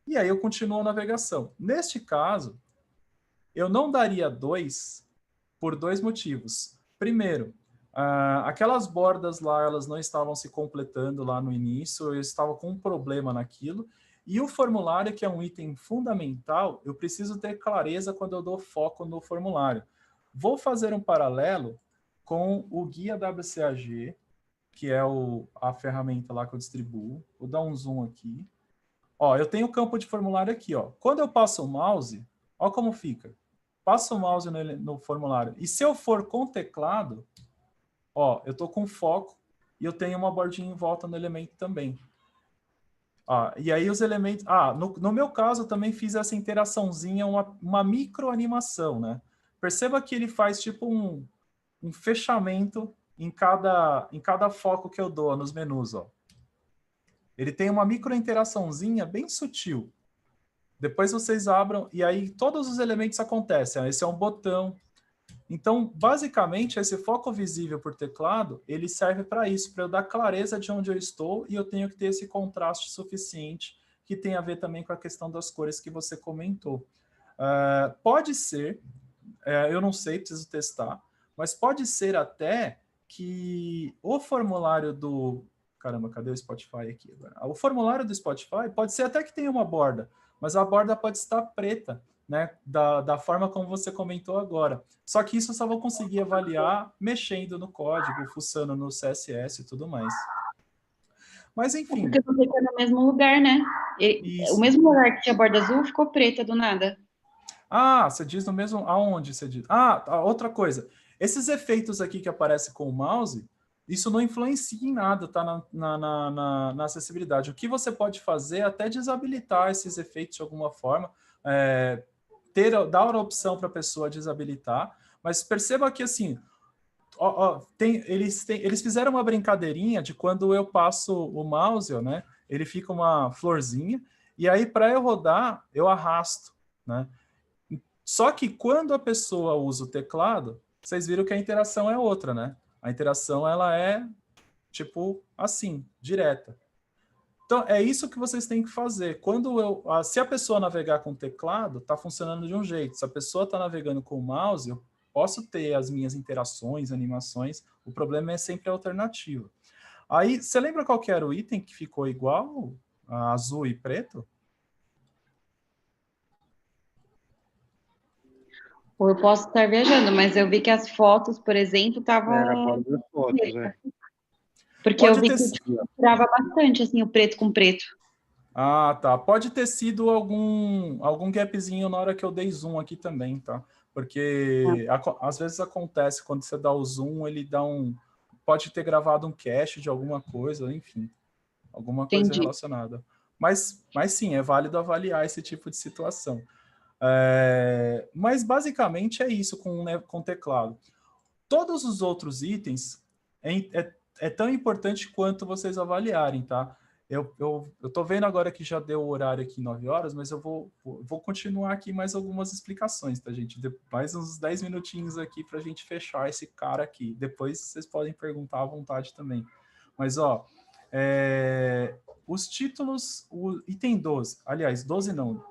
E aí eu continuo a navegação. Neste caso, eu não daria 2 por 2 motivos. Primeiro, aquelas bordas lá, elas não estavam se completando lá no início, eu estava com um problema naquilo. E o formulário, que é um item fundamental, eu preciso ter clareza quando eu dou foco no formulário. Vou fazer um paralelo com o guia WCAG, que é a ferramenta lá que eu distribuo. Vou dar um zoom aqui. Ó, eu tenho o campo de formulário aqui, ó. Quando eu passo o mouse, ó como fica. Passo o mouse no formulário. E se eu for com teclado, ó, eu tô com foco e eu tenho uma bordinha em volta no elemento também. E aí os elementos... no meu caso, eu também fiz essa interaçãozinha, uma microanimação, né? Perceba que ele faz tipo um fechamento em cada foco que eu dou nos menus, ó. Ele tem uma microinteraçãozinha bem sutil. Depois vocês abram, e aí todos os elementos acontecem. Esse é um botão. Então, basicamente, esse foco visível por teclado, ele serve para isso, para eu dar clareza de onde eu estou, e eu tenho que ter esse contraste suficiente, que tem a ver também com a questão das cores que você comentou. Pode ser, eu não sei, preciso testar, mas pode ser até que o formulário do... Caramba, cadê o Spotify aqui agora? O formulário do Spotify pode ser até que tenha uma borda, mas a borda pode estar preta, né? Da forma como você comentou agora. Só que isso eu só vou conseguir avaliar mexendo no código, fuçando no CSS e tudo mais. Mas, enfim... Porque você está no mesmo lugar, né? O mesmo lugar que tinha borda azul ficou preta do nada. Você diz no mesmo... Aonde você diz? Outra coisa. Esses efeitos aqui que aparecem com o mouse... Isso não influencia em nada, tá, na acessibilidade. O que você pode fazer é até desabilitar esses efeitos de alguma forma, dar a opção para a pessoa desabilitar, mas perceba que, assim, eles fizeram uma brincadeirinha de quando eu passo o mouse, né, ele fica uma florzinha, e aí, para eu rodar, eu arrasto, né? Só que quando a pessoa usa o teclado, vocês viram que a interação é outra, né? A interação, ela é, tipo, assim, direta. Então, é isso que vocês têm que fazer. Se a pessoa navegar com o teclado, está funcionando de um jeito. Se a pessoa está navegando com o mouse, eu posso ter as minhas interações, animações. O problema é sempre a alternativa. Aí, você lembra qual que era o item que ficou igual? Azul e preto? Ou eu posso estar viajando, mas eu vi que as fotos, por exemplo, estavam... Porque Pode eu vi ter que sido. misturava bastante, assim, o preto com preto. Ah, tá. Pode ter sido algum gapzinho na hora que eu dei zoom aqui também, tá? Porque às vezes acontece quando você dá o zoom, ele dá pode ter gravado um cache de alguma coisa, enfim, alguma coisa Entendi. relacionada. Mas sim, é válido avaliar esse tipo de situação. Mas basicamente é isso com teclado. Todos os outros itens é tão importante quanto vocês avaliarem, tá? Eu tô vendo agora que já deu o horário aqui 9 horas, mas eu vou continuar aqui mais algumas explicações, tá, gente? Mais uns 10 minutinhos aqui para a gente fechar esse cara aqui. Depois vocês podem perguntar à vontade também. Mas, ó, os títulos, o item 12, aliás, 12 não,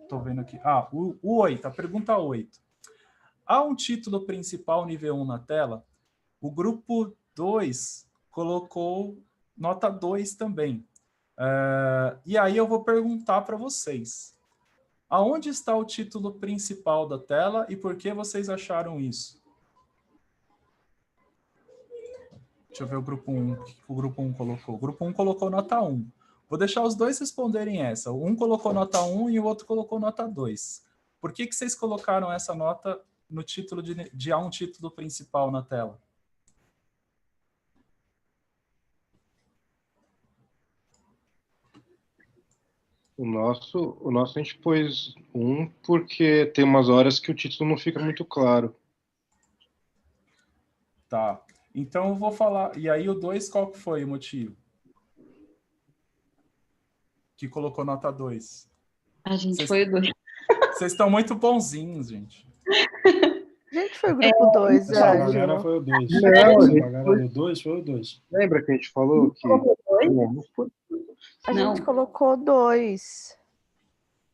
tô vendo aqui. O 8, a pergunta 8. Há um título principal nível 1 na tela? O grupo 2 colocou nota 2 também. E aí eu vou perguntar para vocês. Aonde está o título principal da tela e por que vocês acharam isso? Deixa eu ver o grupo 1. O que o grupo 1 colocou? O grupo 1 colocou nota 1. Vou deixar os dois responderem essa. Um colocou nota 1 e o outro colocou nota 2. Por que vocês colocaram essa nota no título de há um título principal na tela? O nosso a gente pôs 1 porque tem umas horas que o título não fica muito claro. Tá. Então eu vou falar. E aí o 2, qual que foi o motivo? Que colocou nota 2. A gente foi o 2. Vocês estão muito bonzinhos, gente. A gente foi o grupo 2, Essa galera foi o 2. Não, Essa galera do 2 foi o 2. Lembra que a gente falou que... A gente colocou 2.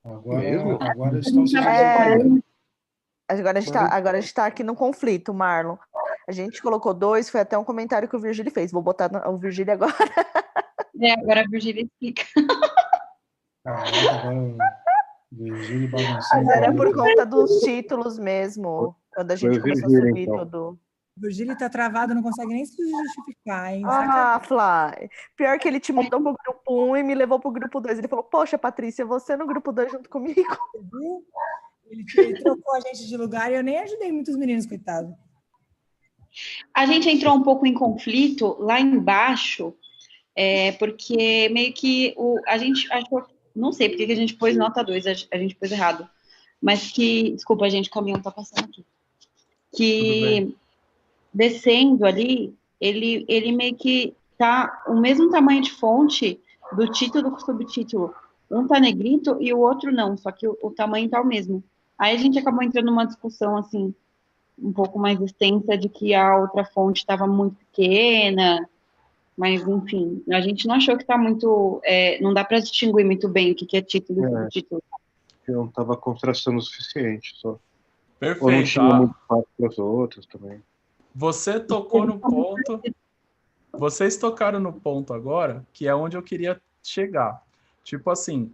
Agora estão se Agora está aqui no conflito, Marlon. A gente colocou 2, foi até um comentário que o Virgílio fez. Vou botar o Virgílio agora. Agora a Virgílio explica. Virgílio bagunçando. Mas era por conta dos títulos mesmo, quando a gente começou a subir tudo. O Virgílio tá travado, não consegue nem se justificar, hein? Fly. Pior que ele te mandou pro grupo 1 e me levou pro grupo 2. Ele falou, poxa, Patrícia, você no grupo 2 junto comigo. Ele trocou a gente de lugar e eu nem ajudei muitos meninos, coitado. A gente entrou um pouco em conflito lá embaixo, porque meio que a gente achou, não sei porque que a gente pôs nota 2, a gente pôs errado, mas que, desculpa, gente, o caminhão tá passando aqui, que descendo ali, ele meio que tá o mesmo tamanho de fonte do título com o subtítulo. Um tá negrito e o outro não, só que o tamanho tá o mesmo. Aí a gente acabou entrando numa discussão, assim, um pouco mais extensa de que a outra fonte estava muito pequena, mas, enfim, a gente não achou que tá muito... não dá para distinguir muito bem o que é título e subtítulo. Eu não estava contrastando o suficiente, só. Perfeito. Ou não tinha muito fácil para os outros também. Você tocou no ponto... Vocês tocaram no ponto agora, que é onde eu queria chegar. Tipo assim,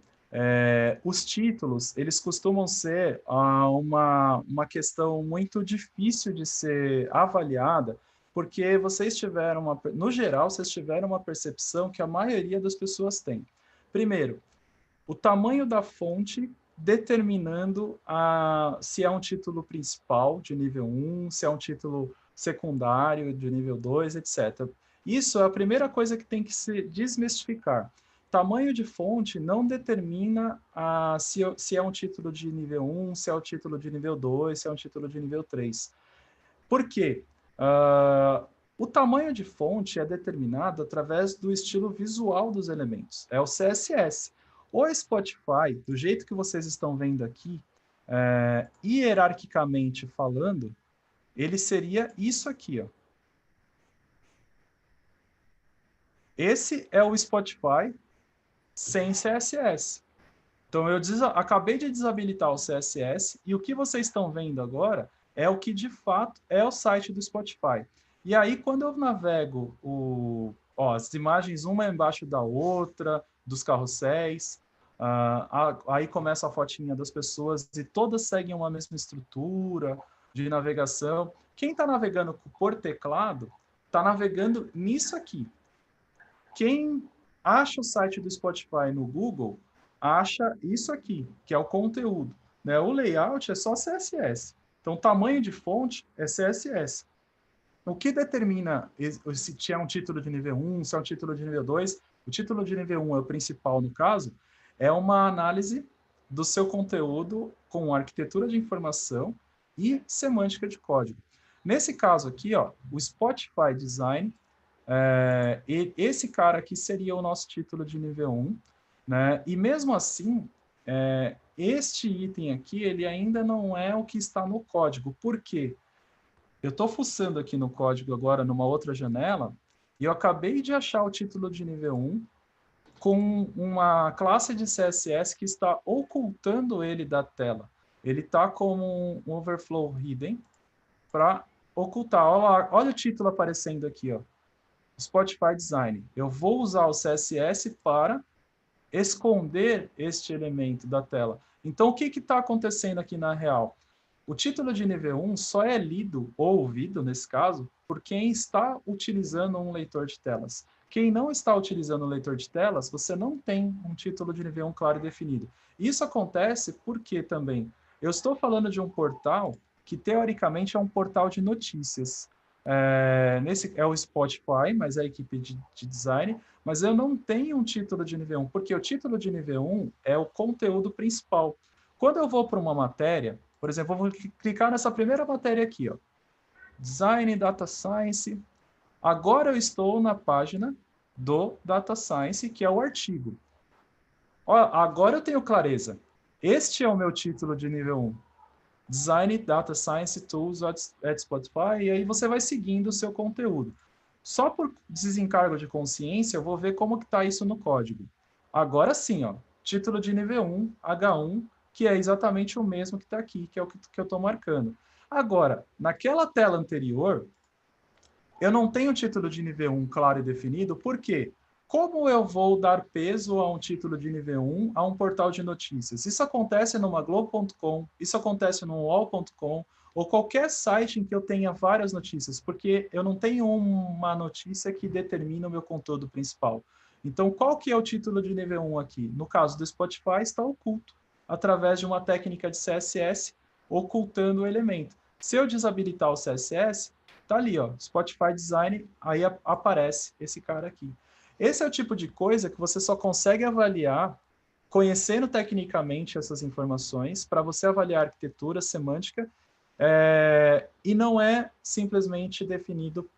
os títulos, eles costumam ser uma questão muito difícil de ser avaliada, porque vocês tiveram no geral, vocês tiveram uma percepção que a maioria das pessoas tem. Primeiro, o tamanho da fonte determinando se é um título principal de nível 1, se é um título secundário de nível 2, etc. Isso é a primeira coisa que tem que se desmistificar. Tamanho de fonte não determina se é um título de nível 1, se é um título de nível 2, se é um título de nível 3. Por quê? O tamanho de fonte é determinado através do estilo visual dos elementos. É o CSS. O Spotify, do jeito que vocês estão vendo aqui, hierarquicamente falando, ele seria isso aqui, ó. Esse é o Spotify sem CSS. Então, eu acabei de desabilitar o CSS e o que vocês estão vendo agora é o que, de fato, é o site do Spotify. E aí, quando eu navego as imagens uma embaixo da outra, dos carrosséis, aí começa a fotinha das pessoas e todas seguem uma mesma estrutura de navegação. Quem está navegando por teclado está navegando nisso aqui. Quem acha o site do Spotify no Google, acha isso aqui, que é o conteúdo, né? O layout é só CSS. Então, o tamanho de fonte é CSS. O que determina se é um título de nível 1, se é um título de nível 2, o título de nível 1 é o principal no caso, é uma análise do seu conteúdo com arquitetura de informação e semântica de código. Nesse caso aqui, ó, o Spotify Design, esse cara aqui seria o nosso título de nível 1, né? E mesmo assim, este item aqui, ele ainda não é o que está no código. Por quê? Eu estou fuçando aqui no código agora, numa outra janela, e eu acabei de achar o título de nível 1 com uma classe de CSS que está ocultando ele da tela. Ele está como um overflow hidden para ocultar. Olha o título aparecendo aqui, ó. Spotify Design. Eu vou usar o CSS para esconder este elemento da tela. Então, o que está acontecendo aqui na real? O título de nível 1 só é lido ou ouvido, nesse caso, por quem está utilizando um leitor de telas. Quem não está utilizando um leitor de telas, você não tem um título de nível 1 claro e definido. Isso acontece porque também eu estou falando de um portal que, teoricamente, é um portal de notícias. Nesse é o Spotify, mas é a equipe de design, mas eu não tenho um título de nível 1, porque o título de nível 1 é o conteúdo principal. Quando eu vou para uma matéria, por exemplo, eu vou clicar nessa primeira matéria aqui, ó, Design Data Science. Agora eu estou na página do Data Science, que é o artigo. Ó, agora eu tenho clareza. Este é o meu título de nível 1. Design Data Science Tools at Spotify, e aí você vai seguindo o seu conteúdo. Só por desencargo de consciência, eu vou ver como que está isso no código. Agora sim, ó, título de nível 1, H1, que é exatamente o mesmo que está aqui, que é o que eu estou marcando. Agora, naquela tela anterior, eu não tenho título de nível 1 claro e definido, por quê? Como eu vou dar peso a um título de nível 1 a um portal de notícias? Isso acontece numa Globo.com, isso acontece no UOL.com, ou qualquer site em que eu tenha várias notícias, porque eu não tenho uma notícia que determina o meu conteúdo principal. Então, qual que é o título de nível 1 aqui? No caso do Spotify, está oculto, através de uma técnica de CSS, ocultando o elemento. Se eu desabilitar o CSS, tá ali, ó, Spotify Design, aí aparece esse cara aqui. Esse é o tipo de coisa que você só consegue avaliar conhecendo tecnicamente essas informações, para você avaliar a arquitetura, semântica, e não é simplesmente definido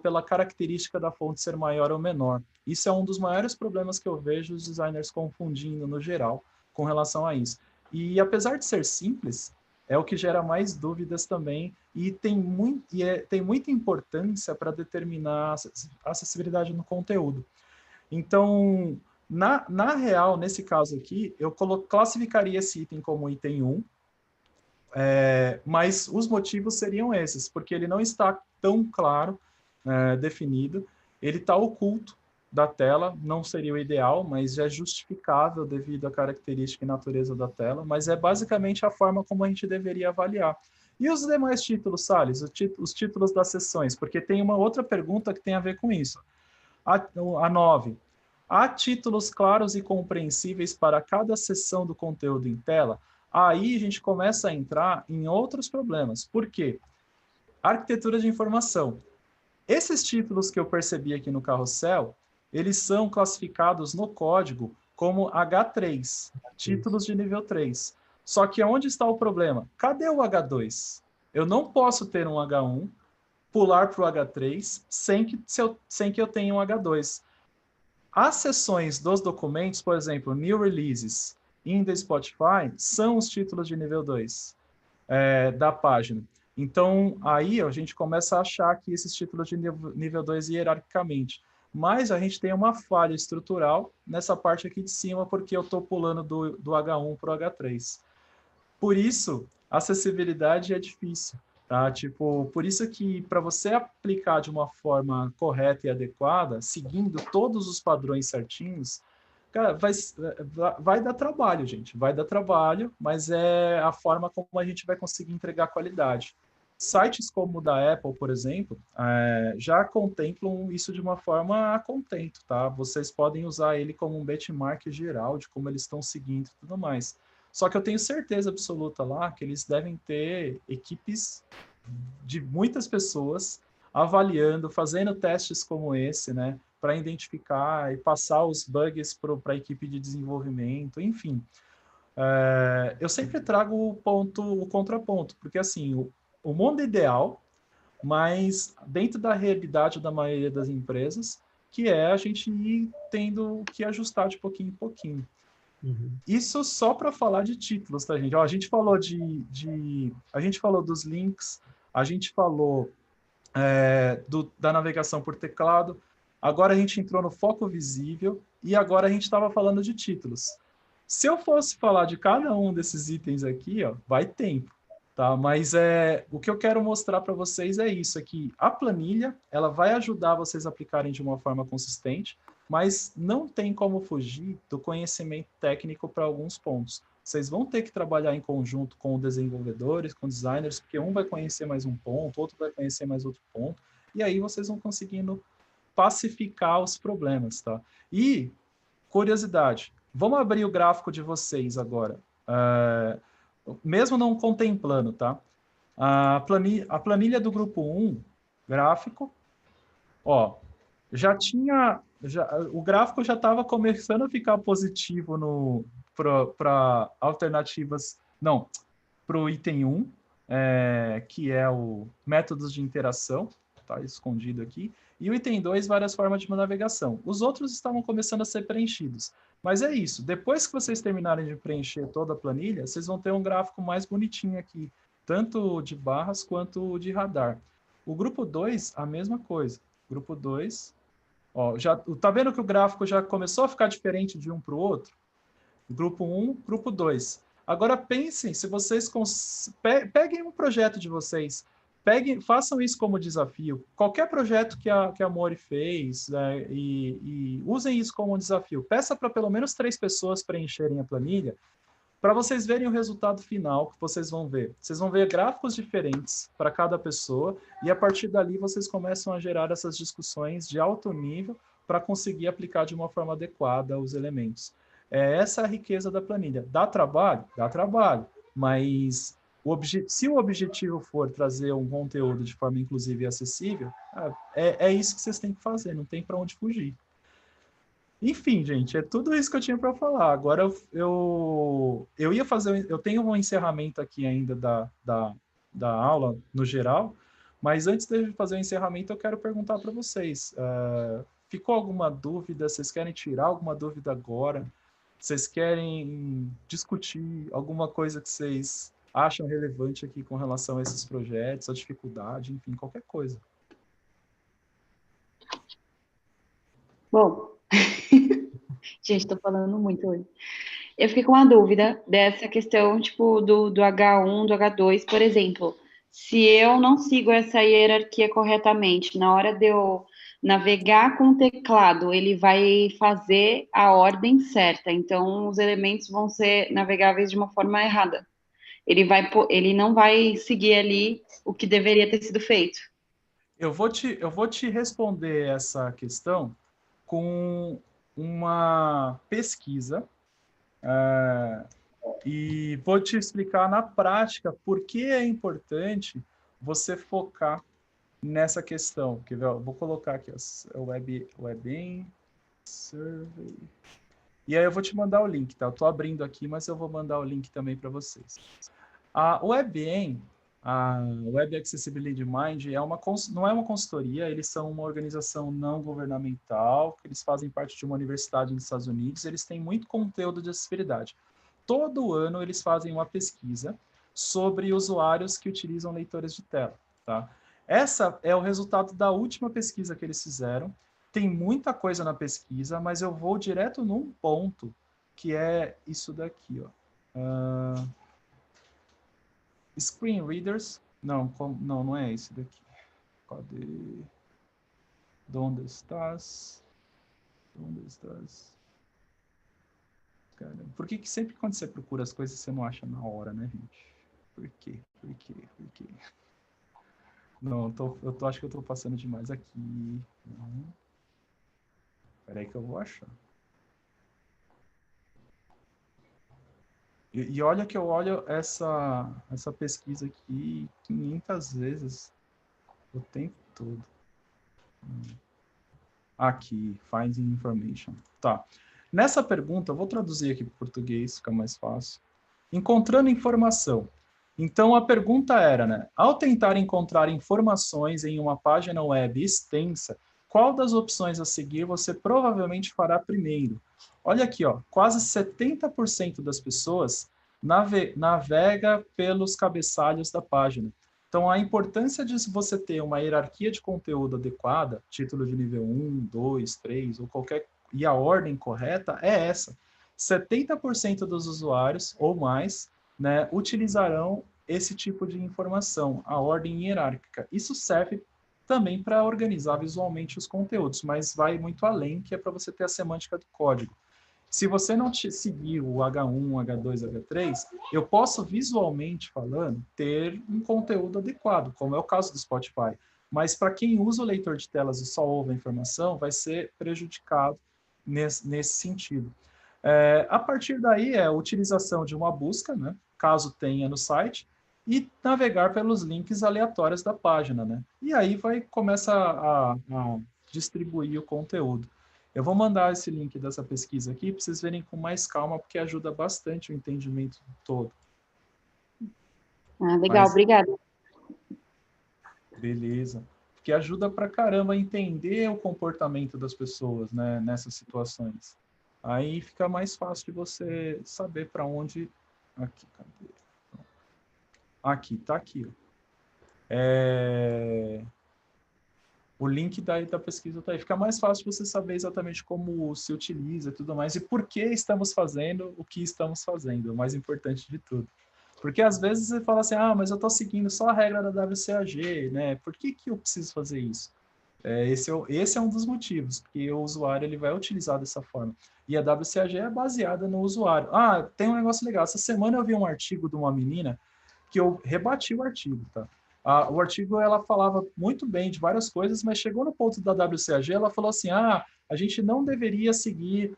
pela característica da fonte ser maior ou menor. Isso é um dos maiores problemas que eu vejo os designers confundindo no geral com relação a isso. E apesar de ser simples, é o que gera mais dúvidas também, e tem muita importância para determinar a acessibilidade no conteúdo. Então, na real, nesse caso aqui, eu classificaria esse item como item 1, mas os motivos seriam esses, porque ele não está tão claro, definido, ele está oculto da tela, não seria o ideal, mas já é justificável devido à característica e natureza da tela, mas é basicamente a forma como a gente deveria avaliar. E os demais títulos, Salles? Os títulos das sessões, porque tem uma outra pergunta que tem a ver com isso. A 9. Há títulos claros e compreensíveis para cada seção do conteúdo em tela? Aí a gente começa a entrar em outros problemas. Por quê? Arquitetura de informação. Esses títulos que eu percebi aqui no carrossel, eles são classificados no código como H3, títulos de nível 3. Só que onde está o problema? Cadê o H2? Eu não posso ter um H1, pular para o H3 sem que eu tenha um H2. As seções dos documentos, por exemplo, New Releases, in the Spotify, são os títulos de nível 2 da página. Então, aí a gente começa a achar que esses títulos de nível 2 hierarquicamente. Mas a gente tem uma falha estrutural nessa parte aqui de cima, porque eu estou pulando do H1 para o H3. Por isso, a acessibilidade é difícil. Tá? Tipo, por isso que para você aplicar de uma forma correta e adequada, seguindo todos os padrões certinhos, cara, vai dar trabalho, gente. Vai dar trabalho, mas é a forma como a gente vai conseguir entregar qualidade. sites como o da Apple, por exemplo, já contemplam isso de uma forma a contento, tá? Vocês podem usar ele como um benchmark geral de como eles estão seguindo e tudo mais. Só que eu tenho certeza absoluta lá que eles devem ter equipes de muitas pessoas avaliando, fazendo testes como esse, né? Para identificar e passar os bugs para a equipe de desenvolvimento, enfim. Eu sempre trago o contraponto, porque assim, o mundo ideal, mas dentro da realidade da maioria das empresas, que é a gente ir tendo que ajustar de pouquinho em pouquinho. Isso só para falar de títulos, tá, gente? Ó, a gente falou a gente falou dos links, a gente falou da navegação por teclado, agora a gente entrou no foco visível e agora a gente estava falando de títulos. Se eu fosse falar de cada um desses itens aqui, ó, vai tempo, tá? Mas o que eu quero mostrar para vocês é isso aqui. A planilha, ela vai ajudar vocês a aplicarem de uma forma consistente, mas não tem como fugir do conhecimento técnico para alguns pontos. Vocês vão ter que trabalhar em conjunto com desenvolvedores, com designers, porque um vai conhecer mais um ponto, outro vai conhecer mais outro ponto, e aí vocês vão conseguindo pacificar os problemas, tá? E, curiosidade, vamos abrir o gráfico de vocês agora. Mesmo não contemplando, tá? A planilha do grupo 1, gráfico, ó, o gráfico já estava começando a ficar positivo para alternativas, não, para o item 1, que é o métodos de interação, tá escondido aqui, e o item 2, várias formas de navegação. Os outros estavam começando a ser preenchidos. Mas é isso, depois que vocês terminarem de preencher toda a planilha, vocês vão ter um gráfico mais bonitinho aqui, tanto de barras quanto de radar. O grupo 2, a mesma coisa. Grupo 2, ó, tá vendo que o gráfico já começou a ficar diferente de um para o outro? Grupo 1, grupo 2. Agora pensem, se vocês peguem um projeto de vocês, façam isso como desafio. Qualquer projeto que a Mori fez, né, e usem isso como um desafio. Peça para pelo menos 3 pessoas preencherem a planilha, para vocês verem o resultado final que vocês vão ver. Vocês vão ver gráficos diferentes para cada pessoa, e a partir dali vocês começam a gerar essas discussões de alto nível para conseguir aplicar de uma forma adequada os elementos. Essa é a riqueza da planilha. Dá trabalho? Dá trabalho, mas se o objetivo for trazer um conteúdo de forma inclusiva e acessível, é isso que vocês têm que fazer, não tem para onde fugir. Enfim, gente, é tudo isso que eu tinha para falar. Agora eu tenho um encerramento aqui ainda da aula no geral, mas antes de fazer o encerramento, eu quero perguntar para vocês. Ficou alguma dúvida? Vocês querem tirar alguma dúvida agora? Vocês querem discutir alguma coisa que vocês acham relevante aqui com relação a esses projetos, a dificuldade, enfim, qualquer coisa? Bom, gente, estou falando muito hoje. Eu fiquei com uma dúvida dessa questão, tipo, do H1, do H2, por exemplo. Se eu não sigo essa hierarquia corretamente, na hora de eu navegar com o teclado, ele vai fazer a ordem certa. Então, os elementos vão ser navegáveis de uma forma errada. Ele não vai seguir ali o que deveria ter sido feito. Eu vou te responder essa questão com uma pesquisa e vou te explicar na prática por que é importante você focar nessa questão. Vou colocar aqui o WebAIM Survey. E aí eu vou te mandar o link, tá? Eu estou abrindo aqui, mas eu vou mandar o link também para vocês. A WebAIM, a Web Accessibility Mind, não é uma consultoria, eles são uma organização não governamental, eles fazem parte de uma universidade nos Estados Unidos, eles têm muito conteúdo de acessibilidade. Todo ano eles fazem uma pesquisa sobre usuários que utilizam leitores de tela, tá? Essa é o resultado da última pesquisa que eles fizeram. Tem muita coisa na pesquisa, mas eu vou direto num ponto, que é isso daqui, ó. Screen readers, não é esse daqui. Cadê? Onde estás? Onde estás? Caramba. Por que sempre quando você procura as coisas você não acha na hora, né, gente? Por quê? Não, acho que eu tô passando demais aqui. Não. Peraí que eu vou achar. E olha que eu olho essa pesquisa aqui 500 vezes o tempo todo. Aqui, Finding Information. Tá. Nessa pergunta, eu vou traduzir aqui para o português, fica mais fácil. Encontrando informação. Então, a pergunta era, né? Ao tentar encontrar informações em uma página web extensa, qual das opções a seguir você provavelmente fará primeiro? Olha aqui, ó, quase 70% das pessoas navega pelos cabeçalhos da página. Então, a importância de você ter uma hierarquia de conteúdo adequada, título de nível 1, 2, 3, ou qualquer, e a ordem correta é essa. 70% dos usuários, ou mais, né, utilizarão esse tipo de informação, a ordem hierárquica. Isso serve também para organizar visualmente os conteúdos, mas vai muito além, que é para você ter a semântica do código. Se você não seguir o H1, H2, H3, eu posso, visualmente falando, ter um conteúdo adequado, como é o caso do Spotify. Mas para quem usa o leitor de telas e só ouve a informação, vai ser prejudicado nesse sentido. A partir daí é a utilização de uma busca, né, caso tenha no site, e navegar pelos links aleatórios da página, né? E aí começa a distribuir o conteúdo. Eu vou mandar esse link dessa pesquisa aqui para vocês verem com mais calma, porque ajuda bastante o entendimento todo. Ah, legal, obrigada. Beleza. Porque ajuda pra caramba a entender o comportamento das pessoas, né, nessas situações. Aí fica mais fácil de você saber para onde... Aqui, cadê? Aqui, tá aqui. Ó. O link da pesquisa tá aí. Fica mais fácil você saber exatamente como se utiliza e tudo mais, e por que estamos fazendo o que estamos fazendo, o mais importante de tudo. Porque às vezes você fala assim, mas eu estou seguindo só a regra da WCAG, né? Por que eu preciso fazer isso? Esse é um dos motivos, porque o usuário ele vai utilizar dessa forma. E a WCAG é baseada no usuário. Tem um negócio legal. Essa semana eu vi um artigo de uma menina que eu rebati o artigo, tá? O artigo, ela falava muito bem de várias coisas, mas chegou no ponto da WCAG, ela falou assim, a gente não deveria seguir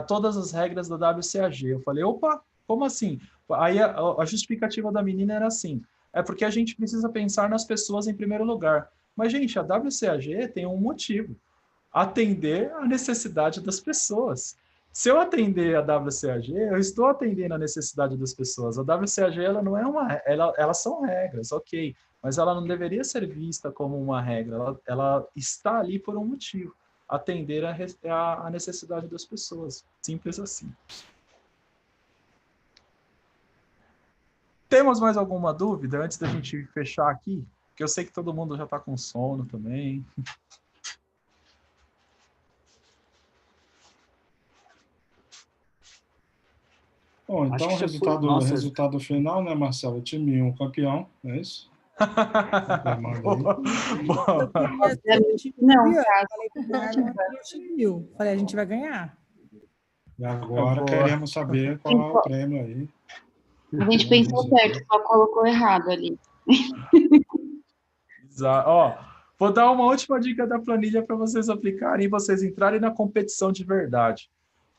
todas as regras da WCAG. Eu falei, opa, como assim? Aí a justificativa da menina era assim, é porque a gente precisa pensar nas pessoas em primeiro lugar. Mas, gente, a WCAG tem um motivo, atender a necessidade das pessoas. Se eu atender a WCAG, eu estou atendendo a necessidade das pessoas. A WCAG, ela não é elas são regras, ok, mas ela não deveria ser vista como uma regra, ela está ali por um motivo, atender a necessidade das pessoas, simples assim. Temos mais alguma dúvida antes da gente fechar aqui? Porque eu sei que todo mundo já está com sono também. Bom, então o resultado final, né, Marcelo? Time 1 campeão, é isso? Falei, a gente vai ganhar. E agora queremos saber qual é o prêmio aí. A gente pensou certo, só colocou errado ali. Vou dar uma última dica da planilha para vocês aplicarem e vocês entrarem na competição de verdade.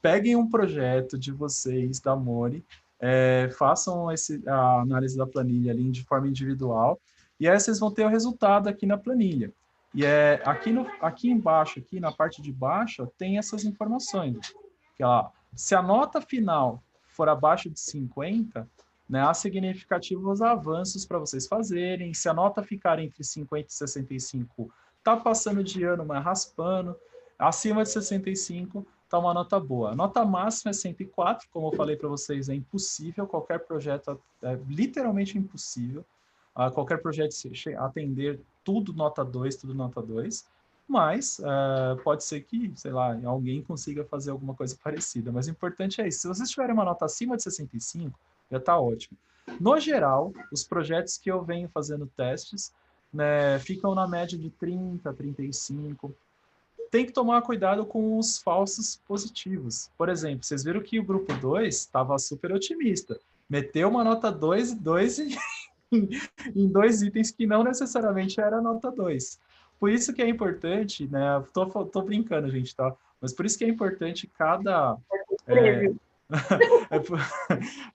Peguem um projeto de vocês, da Mori, façam a análise da planilha ali de forma individual, e aí vocês vão ter o resultado aqui na planilha. E aqui embaixo, aqui na parte de baixo, tem essas informações. Que, se a nota final for abaixo de 50, né, há significativos avanços para vocês fazerem. Se a nota ficar entre 50 e 65, está passando de ano, mas raspando. Acima de 65, está uma nota boa. A nota máxima é 104, como eu falei para vocês, é impossível. Qualquer projeto é literalmente impossível. Qualquer projeto atender tudo nota 2, tudo nota 2. Mas pode ser que, sei lá, alguém consiga fazer alguma coisa parecida. Mas o importante é isso. Se vocês tiverem uma nota acima de 65, já está ótimo. No geral, os projetos que eu venho fazendo testes, né, ficam na média de 30, 35. Tem que tomar cuidado com os falsos positivos. Por exemplo, vocês viram que o grupo 2 estava super otimista. Meteu uma nota 2 e em 2 itens que não necessariamente era nota 2. Por isso que é importante, né? Tô brincando, gente, tá? Mas por isso que é importante cada... É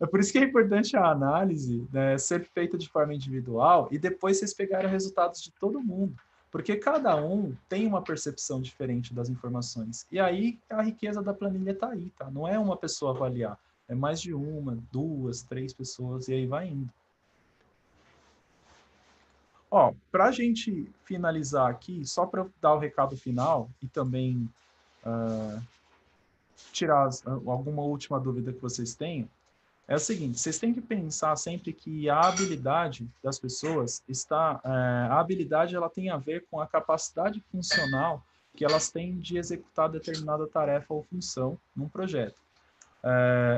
por isso que é importante a análise, né, ser feita de forma individual e depois vocês pegarem resultados de todo mundo. Porque cada um tem uma percepção diferente das informações. E aí a riqueza da planilha está aí, tá? Não é uma pessoa avaliar, é mais de 1, 2, 3 pessoas, e aí vai indo. Ó, para a gente finalizar aqui, só para dar o recado final e também tirar alguma última dúvida que vocês tenham, é o seguinte: vocês têm que pensar sempre que a habilidade das pessoas a habilidade ela tem a ver com a capacidade funcional que elas têm de executar determinada tarefa ou função num projeto.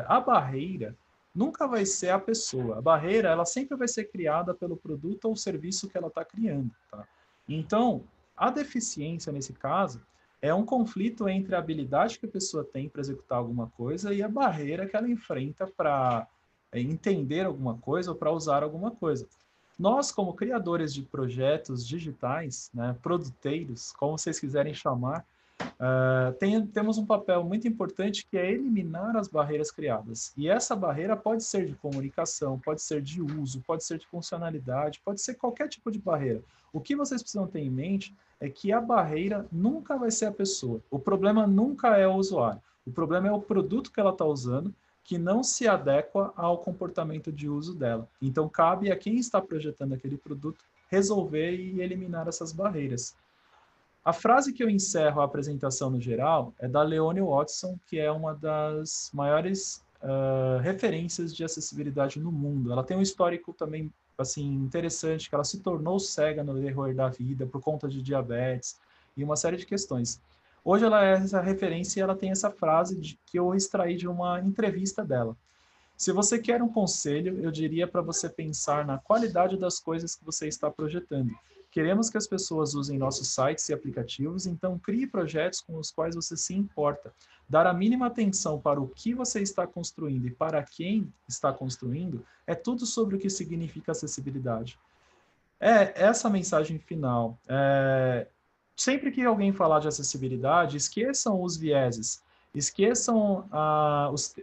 A barreira nunca vai ser a pessoa. A barreira ela sempre vai ser criada pelo produto ou serviço que ela está criando, tá? Então, a deficiência nesse caso é um conflito entre a habilidade que a pessoa tem para executar alguma coisa e a barreira que ela enfrenta para entender alguma coisa ou para usar alguma coisa. Nós, como criadores de projetos digitais, né, produteiros, como vocês quiserem chamar, temos um papel muito importante que é eliminar as barreiras criadas. E essa barreira pode ser de comunicação, pode ser de uso, pode ser de funcionalidade, pode ser qualquer tipo de barreira. O que vocês precisam ter em mente é que a barreira nunca vai ser a pessoa. O problema nunca é o usuário. O problema é o produto que ela está usando, que não se adequa ao comportamento de uso dela. Então, cabe a quem está projetando aquele produto resolver e eliminar essas barreiras. A frase que eu encerro a apresentação no geral é da Leone Watson, que é uma das maiores referências de acessibilidade no mundo. Ela tem um histórico também assim interessante, que ela se tornou cega no decorrer da vida por conta de diabetes e uma série de questões. Hoje ela é essa referência e ela tem essa frase que eu extraí de uma entrevista dela. Se você quer um conselho, eu diria para você pensar na qualidade das coisas que você está projetando. Queremos que as pessoas usem nossos sites e aplicativos, então crie projetos com os quais você se importa. Dar a mínima atenção para o que você está construindo e para quem está construindo é tudo sobre o que significa acessibilidade. Essa mensagem final. Sempre que alguém falar de acessibilidade, esqueçam os vieses, esqueçam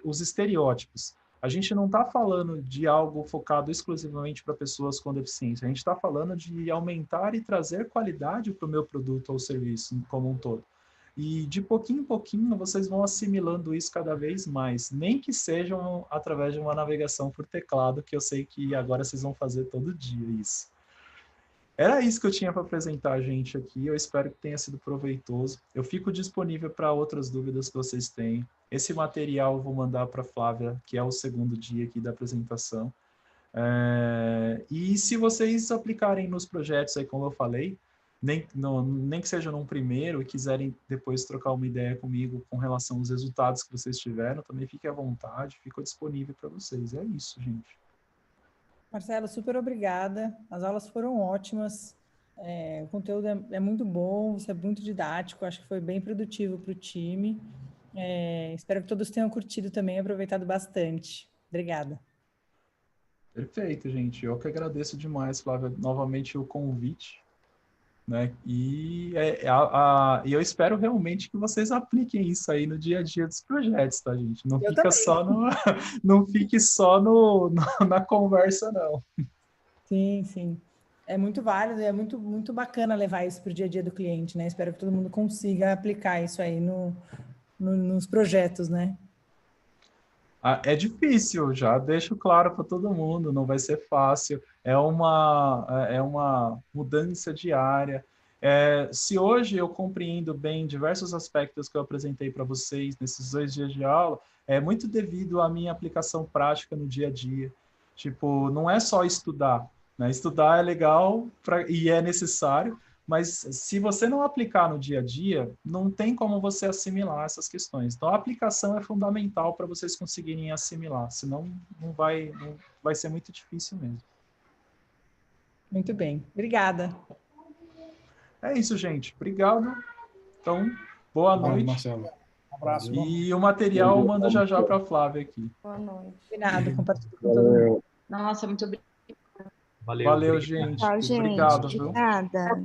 os estereótipos. A gente não está falando de algo focado exclusivamente para pessoas com deficiência. A gente está falando de aumentar e trazer qualidade para o meu produto ou serviço como um todo. E de pouquinho em pouquinho vocês vão assimilando isso cada vez mais, nem que sejam através de uma navegação por teclado, que eu sei que agora vocês vão fazer todo dia isso. Era isso que eu tinha para apresentar a gente aqui, eu espero que tenha sido proveitoso. Eu fico disponível para outras dúvidas que vocês têm. Esse material eu vou mandar para a Flávia, que é o segundo dia aqui da apresentação. E se vocês aplicarem nos projetos aí, como eu falei, nem que seja num primeiro, e quiserem depois trocar uma ideia comigo com relação aos resultados que vocês tiveram, também fique à vontade, fico disponível para vocês. É isso, gente. Marcelo, super obrigada. As aulas foram ótimas. O conteúdo é muito bom, você é muito didático, acho que foi bem produtivo para o time. Espero que todos tenham curtido também, aproveitado bastante. Obrigada. Perfeito, gente. Eu que agradeço demais, Flávia, novamente o convite. Né? E eu espero realmente que vocês apliquem isso aí no dia a dia dos projetos, tá, gente? Não fique só na conversa, não. Sim, sim. É muito válido e é muito, muito bacana levar isso para o dia a dia do cliente, né? Espero que todo mundo consiga aplicar isso aí nos projetos, né? É difícil, já deixo claro para todo mundo, não vai ser fácil, é uma mudança diária. Se hoje eu compreendo bem diversos aspectos que eu apresentei para vocês nesses 2 dias de aula, é muito devido à minha aplicação prática no dia a dia. Tipo, não é só estudar, né? Estudar é legal e é necessário, mas se você não aplicar no dia a dia, não tem como você assimilar essas questões. Então, a aplicação é fundamental para vocês conseguirem assimilar, senão não vai ser muito difícil mesmo. Muito bem, obrigada. É isso, gente. Obrigado. Então, boa noite. Marcelo. Um abraço. E o material eu mando já para a Flávia aqui. Boa noite. Combinado, compartilho com todo mundo. Nossa, muito obrigada. Valeu, gente. Tchau, gente. Obrigado, viu? Obrigada.